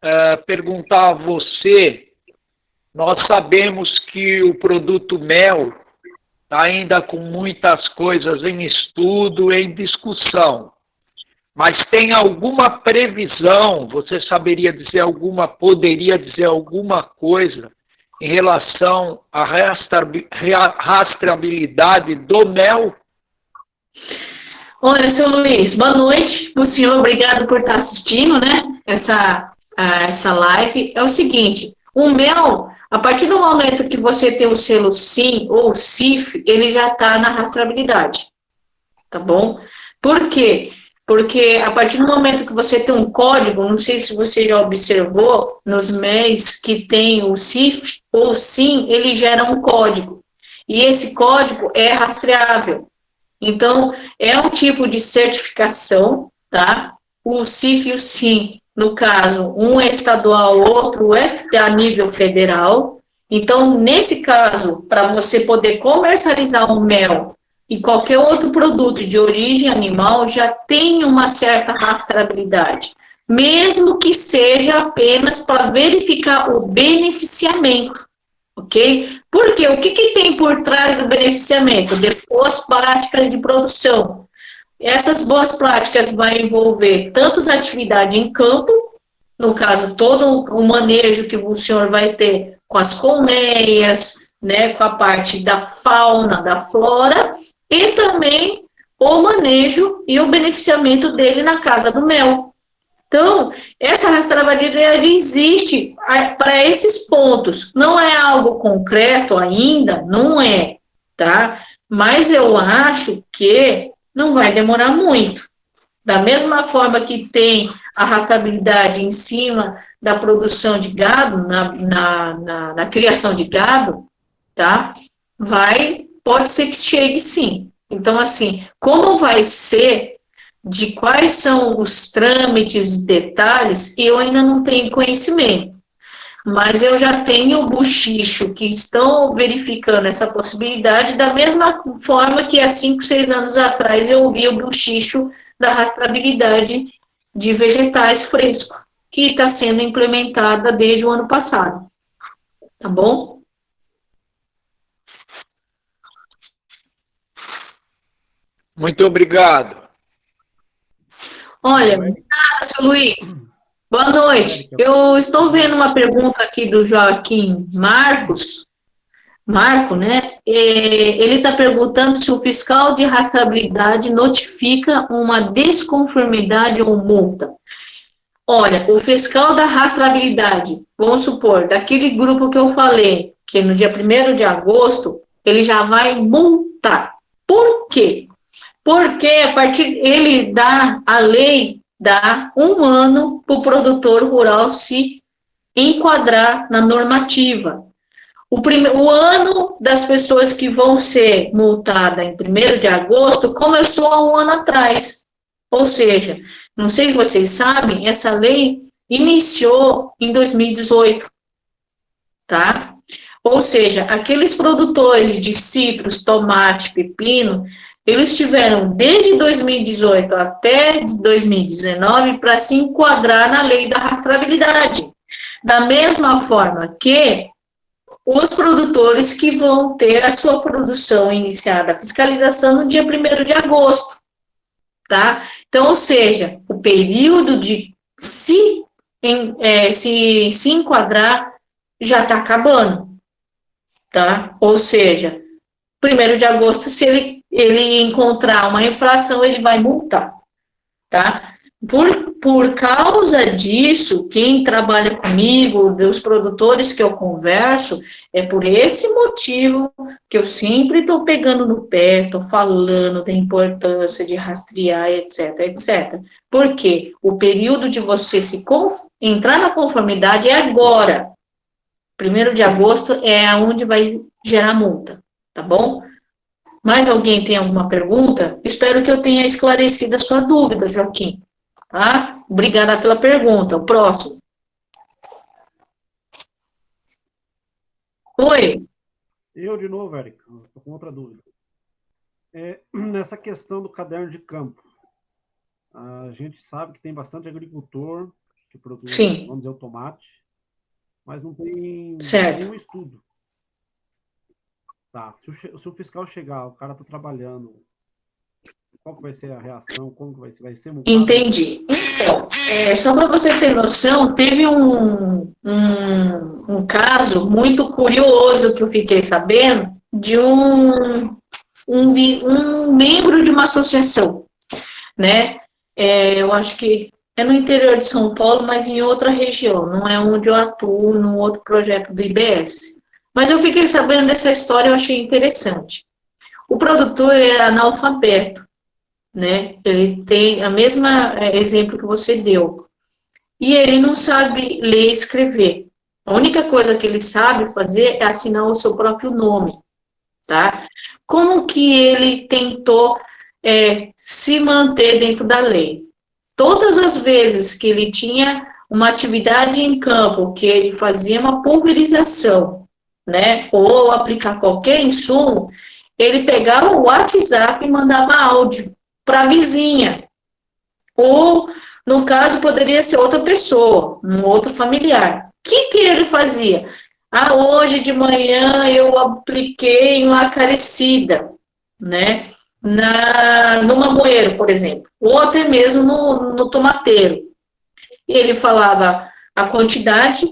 perguntar a você, nós sabemos que o produto mel está ainda com muitas coisas em estudo, em discussão. Mas tem alguma previsão, você saberia dizer alguma, poderia dizer alguma coisa em relação à rastreabilidade do mel? Olha, seu Luiz, boa noite para o senhor, obrigado por estar assistindo, né, essa live. É o seguinte, o mel, a partir do momento que você tem o selo SIM ou CIF, ele já está na rastreabilidade, tá bom? Por quê? Porque a partir do momento que você tem um código, não sei se você já observou, nos MEs que tem o CIF ou SIM, ele gera um código. E esse código é rastreável. Então, é um tipo de certificação, tá? O CIF e o SIM, no caso, um é estadual, outro é a nível federal. Então, nesse caso, para você poder comercializar o mel e qualquer outro produto de origem animal, já tem uma certa rastreabilidade, mesmo que seja apenas para verificar o beneficiamento. Ok? Porque o que tem por trás do beneficiamento? De boas práticas de produção. Essas boas práticas vão envolver tanto as atividades em campo, no caso, todo o manejo que o senhor vai ter com as colmeias, né, com a parte da fauna, da flora, e também o manejo e o beneficiamento dele na casa do mel. Então, essa rastreabilidade existe para esses pontos. Não é algo concreto ainda, não é, tá? Mas eu acho que não vai demorar muito. Da mesma forma que tem a rastreabilidade em cima da produção de gado, na criação de gado, tá? Pode ser que chegue sim. Então, assim, como vai ser, de quais são os trâmites, detalhes, eu ainda não tenho conhecimento. Mas eu já tenho o buchicho que estão verificando essa possibilidade, da mesma forma que há 5, 6 anos atrás eu ouvi o buchicho da rastreabilidade de vegetais frescos, que está sendo implementada desde o ano passado. Tá bom? Muito obrigado. Olha, nada, seu Luiz. Boa noite. Eu estou vendo uma pergunta aqui do Joaquim Marco, né? Ele está perguntando se o fiscal de rastreabilidade notifica uma desconformidade ou multa. Olha, o fiscal da rastreabilidade, vamos supor, daquele grupo que eu falei, que no dia 1º de agosto, ele já vai multar. Por quê? Porque a lei dá 1 ano para o produtor rural se enquadrar na normativa. O ano das pessoas que vão ser multadas em 1º de agosto começou há 1 ano atrás. Ou seja, não sei se vocês sabem, essa lei iniciou em 2018, tá? Ou seja, aqueles produtores de citros, tomate, pepino, eles tiveram desde 2018 até 2019 para se enquadrar na lei da rastreabilidade. Da mesma forma que os produtores que vão ter a sua produção iniciada, a fiscalização no dia 1º de agosto, tá? Então, ou seja, o período de se enquadrar já está acabando, tá? Ou seja, 1º de agosto, se ele encontrar uma infração, ele vai multar, tá? Por causa disso, quem trabalha comigo, dos produtores que eu converso, é por esse motivo que eu sempre estou pegando no pé, estou falando da importância de rastrear, etc, etc. Porque o período de você entrar na conformidade é agora. 1º de agosto é onde vai gerar multa, tá bom? Mais alguém tem alguma pergunta? Espero que eu tenha esclarecido a sua dúvida, Joaquim. Tá? Obrigada pela pergunta. O próximo. Oi. Eu de novo, Érica, estou com outra dúvida. Nessa questão do caderno de campo, a gente sabe que tem bastante agricultor que produz, Sim. vamos dizer, o tomate, mas não tem Certo. nenhum estudo. Tá. Se o fiscal chegar, o cara tá trabalhando, qual que vai ser a reação? Como que vai ser multado? Entendi. Então, só para você ter noção, teve um caso muito curioso que eu fiquei sabendo de um membro de uma associação, né? Eu acho que é no interior de São Paulo, mas em outra região, não é onde eu atuo, num outro projeto do IBS. Mas eu fiquei sabendo dessa história, eu achei interessante. O produtor é analfabeto, né? Ele tem a mesma exemplo que você deu. E ele não sabe ler e escrever. A única coisa que ele sabe fazer é assinar o seu próprio nome, tá? Como que ele tentou se manter dentro da lei? Todas as vezes que ele tinha uma atividade em campo, que ele fazia uma pulverização, né, ou aplicar qualquer insumo, ele pegava o WhatsApp e mandava áudio para a vizinha. Ou, no caso, poderia ser outra pessoa, um outro familiar. O que ele fazia? Hoje de manhã eu apliquei uma acaricida, né? No mamoeiro, por exemplo, ou até mesmo no tomateiro. E ele falava a quantidade,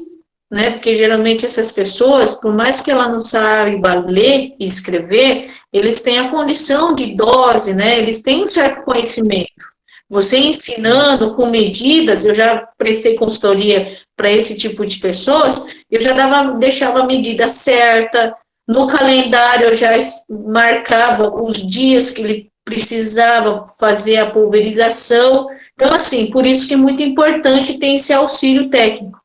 né? Porque geralmente essas pessoas, por mais que ela não saiba ler e escrever, eles têm a condição de dose, né? Eles têm um certo conhecimento. Você ensinando com medidas, eu já prestei consultoria para esse tipo de pessoas, eu já deixava a medida certa, no calendário eu já marcava os dias que ele precisava fazer a pulverização. Então, assim, por isso que é muito importante ter esse auxílio técnico.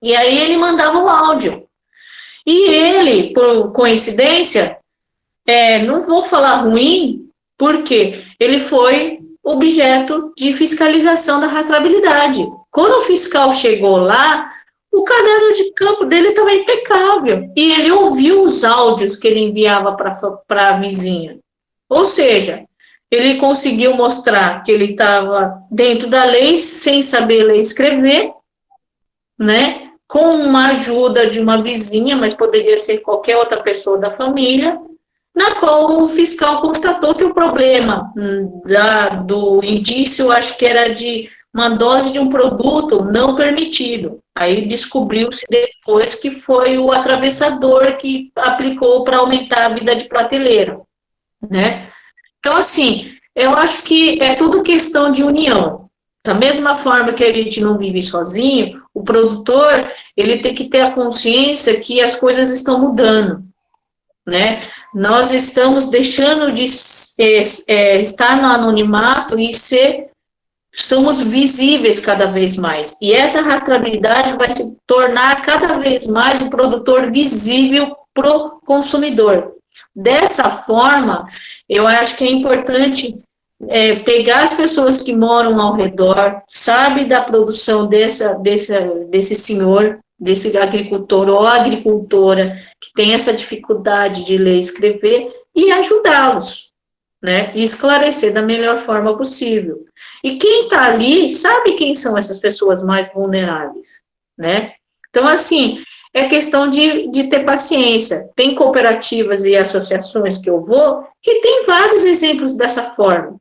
E aí ele mandava o áudio. E ele, por coincidência, não vou falar ruim, porque ele foi objeto de fiscalização da rastreabilidade. Quando o fiscal chegou lá, o caderno de campo dele estava impecável. E ele ouviu os áudios que ele enviava para a vizinha. Ou seja, ele conseguiu mostrar que ele estava dentro da lei, sem saber ler e escrever, né? Com uma ajuda de uma vizinha, mas poderia ser qualquer outra pessoa da família, na qual o fiscal constatou que o problema do indício, acho que era de uma dose de um produto não permitido. Aí descobriu-se depois que foi o atravessador que aplicou para aumentar a vida de prateleira, né? Então, assim, eu acho que é tudo questão de união. Da mesma forma que a gente não vive sozinho, o produtor, ele tem que ter a consciência que as coisas estão mudando, né? Nós estamos deixando de estar no anonimato e somos visíveis cada vez mais. E essa rastreabilidade vai se tornar cada vez mais um produtor visível para o consumidor. Dessa forma, eu acho que é importante pegar as pessoas que moram ao redor, sabe da produção desse senhor, desse agricultor ou agricultora que tem essa dificuldade de ler e escrever e ajudá-los, né? E esclarecer da melhor forma possível. E quem está ali sabe quem são essas pessoas mais vulneráveis, né? Então, assim, é questão de ter paciência. Tem cooperativas e associações que eu vou que tem vários exemplos dessa forma,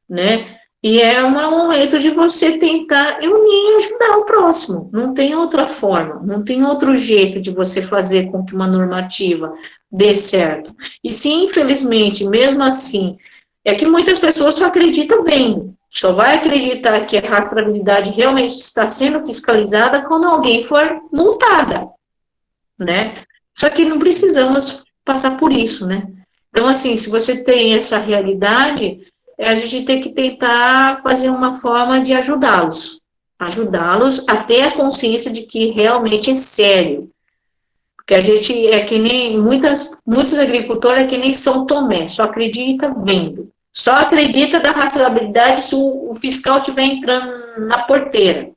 né? E é um momento de você tentar unir e ajudar o próximo. Não tem outra forma, não tem outro jeito de você fazer com que uma normativa dê certo. E se, infelizmente, mesmo assim, é que muitas pessoas só acreditam vendo. Só vai acreditar que a rastreabilidade realmente está sendo fiscalizada quando alguém for multada, né? Só que não precisamos passar por isso, né? Então, assim, se você tem essa realidade, a gente tem que tentar fazer uma forma de ajudá-los a ter a consciência de que realmente é sério. Porque a gente é que nem, muitos agricultores é que nem São Tomé, só acredita vendo. Só acredita da rastreabilidade se o fiscal estiver entrando na porteira.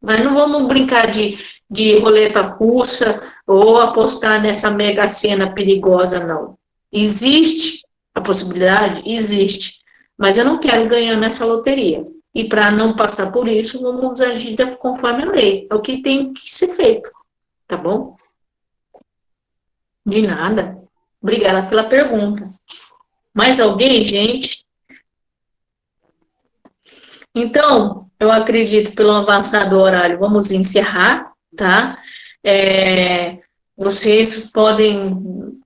Mas não vamos brincar de roleta russa ou apostar nessa mega sena perigosa, não. Existe a possibilidade? Existe. Mas eu não quero ganhar nessa loteria. E para não passar por isso, vamos agir conforme a lei. É o que tem que ser feito. Tá bom? De nada. Obrigada pela pergunta. Mais alguém, gente? Então, eu acredito, pelo avançado horário, vamos encerrar, tá? Vocês podem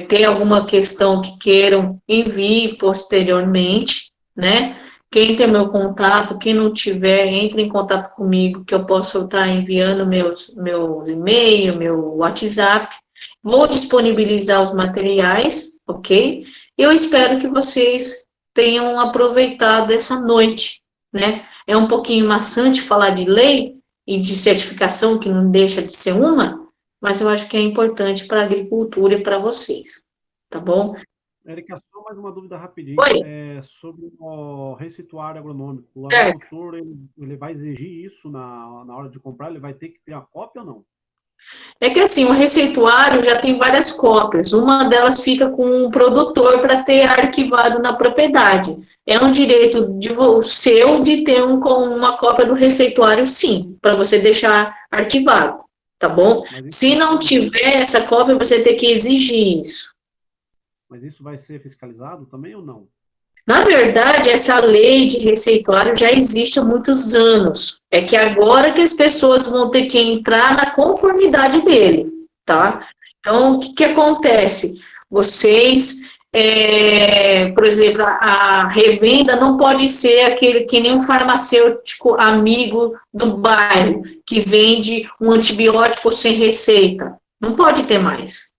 ter alguma questão que queiram, envie posteriormente, né? Quem tem meu contato, quem não tiver, entre em contato comigo, que eu posso estar enviando meu e-mail, meu WhatsApp. Vou disponibilizar os materiais, ok? Eu espero que vocês tenham aproveitado essa noite, né? É um pouquinho maçante falar de lei e de certificação, que não deixa de ser uma, mas eu acho que é importante para a agricultura e para vocês, tá bom? Érica, só mais uma dúvida rapidinho. Sobre o receituário agronômico. O agricultor, ele vai exigir isso na hora de comprar? Ele vai ter que ter a cópia ou não? É que assim, o receituário já tem várias cópias. Uma delas fica com o produtor para ter arquivado na propriedade. É um direito seu de ter uma cópia do receituário, sim, para você deixar arquivado, tá bom? Se não tiver essa cópia, você tem que exigir isso. Mas isso vai ser fiscalizado também ou não? Na verdade, essa lei de receituário já existe há muitos anos. É que agora que as pessoas vão ter que entrar na conformidade dele, tá? Então, o que acontece? Vocês, por exemplo, a revenda não pode ser aquele que nem um farmacêutico amigo do bairro, que vende um antibiótico sem receita. Não pode ter mais,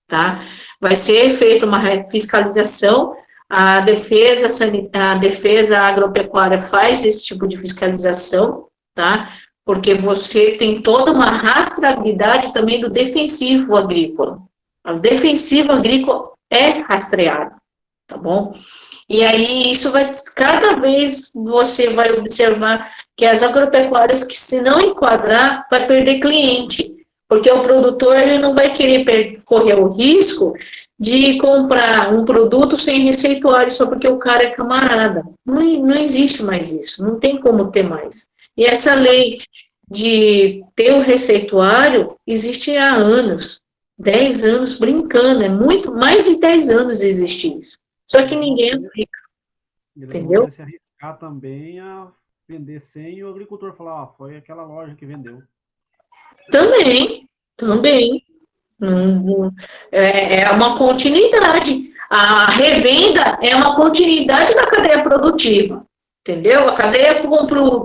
tá? Vai ser feita uma fiscalização. A defesa agropecuária faz esse tipo de fiscalização, tá? Porque você tem toda uma rastreabilidade também do defensivo agrícola. O defensivo agrícola é rastreado, tá bom? E aí, isso vai, cada vez você vai observar que as agropecuárias que, se não enquadrar, vai perder cliente, porque o produtor ele não vai querer correr o risco de comprar um produto sem receituário só porque o cara é camarada. Não existe mais isso, não tem como ter mais. E essa lei de ter o receituário existe há anos, 10 anos brincando, é muito, mais de 10 anos existe isso. Só que ninguém aplica, entendeu? Ele se arriscar também a vender sem e o agricultor falar, foi aquela loja que vendeu. Também. É uma continuidade. A revenda é uma continuidade da cadeia produtiva, entendeu? A cadeia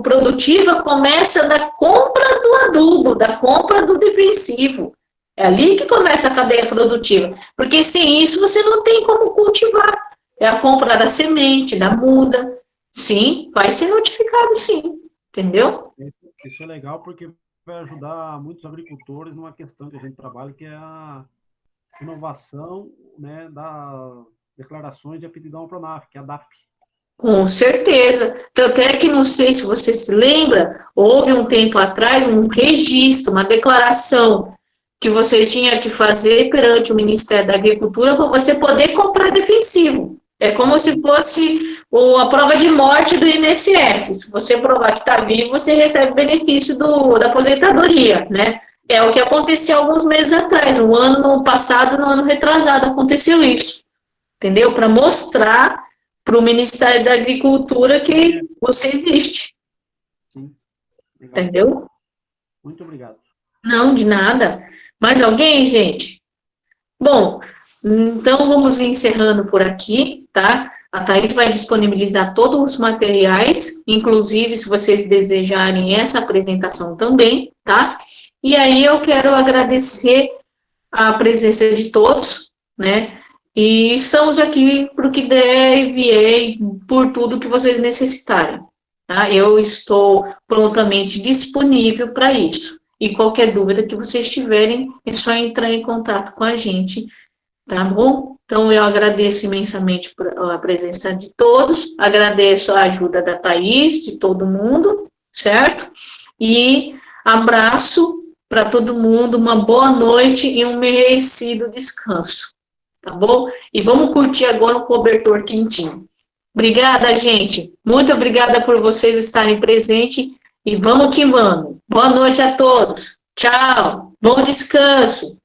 produtiva começa da compra do adubo, da compra do defensivo. É ali que começa a cadeia produtiva, porque sem isso você não tem como cultivar. É a compra da semente, da muda. Sim, vai ser notificado sim, entendeu? Isso é legal porque vai ajudar muitos agricultores numa questão que a gente trabalha, que é a inovação, né, das declarações de aptidão à Pronaf, que é a DAP. Com certeza. Tanto é que, não sei se você se lembra, houve um tempo atrás um registro, uma declaração que você tinha que fazer perante o Ministério da Agricultura para você poder comprar defensivo. É como se fosse a prova de morte do INSS. Se você provar que está vivo, você recebe benefício da aposentadoria, né? É o que aconteceu alguns meses atrás, no ano passado, no ano retrasado, aconteceu isso, entendeu? Para mostrar para o Ministério da Agricultura que você existe. Sim. Entendeu? Muito obrigado. Não, de nada. Mais alguém, gente? Bom, então vamos encerrando por aqui, tá? A Thaís vai disponibilizar todos os materiais, inclusive se vocês desejarem essa apresentação também, tá? E aí eu quero agradecer a presença de todos, né? E estamos aqui para o que der e vier, por tudo que vocês necessitarem, tá? Eu estou prontamente disponível para isso. E qualquer dúvida que vocês tiverem, é só entrar em contato com a gente, tá bom? Então, eu agradeço imensamente a presença de todos, agradeço a ajuda da Thaís, de todo mundo, certo? E abraço para todo mundo, uma boa noite e um merecido descanso, tá bom? E vamos curtir agora o cobertor quentinho. Obrigada, gente. Muito obrigada por vocês estarem presentes e vamos que vamos. Boa noite a todos. Tchau. Bom descanso.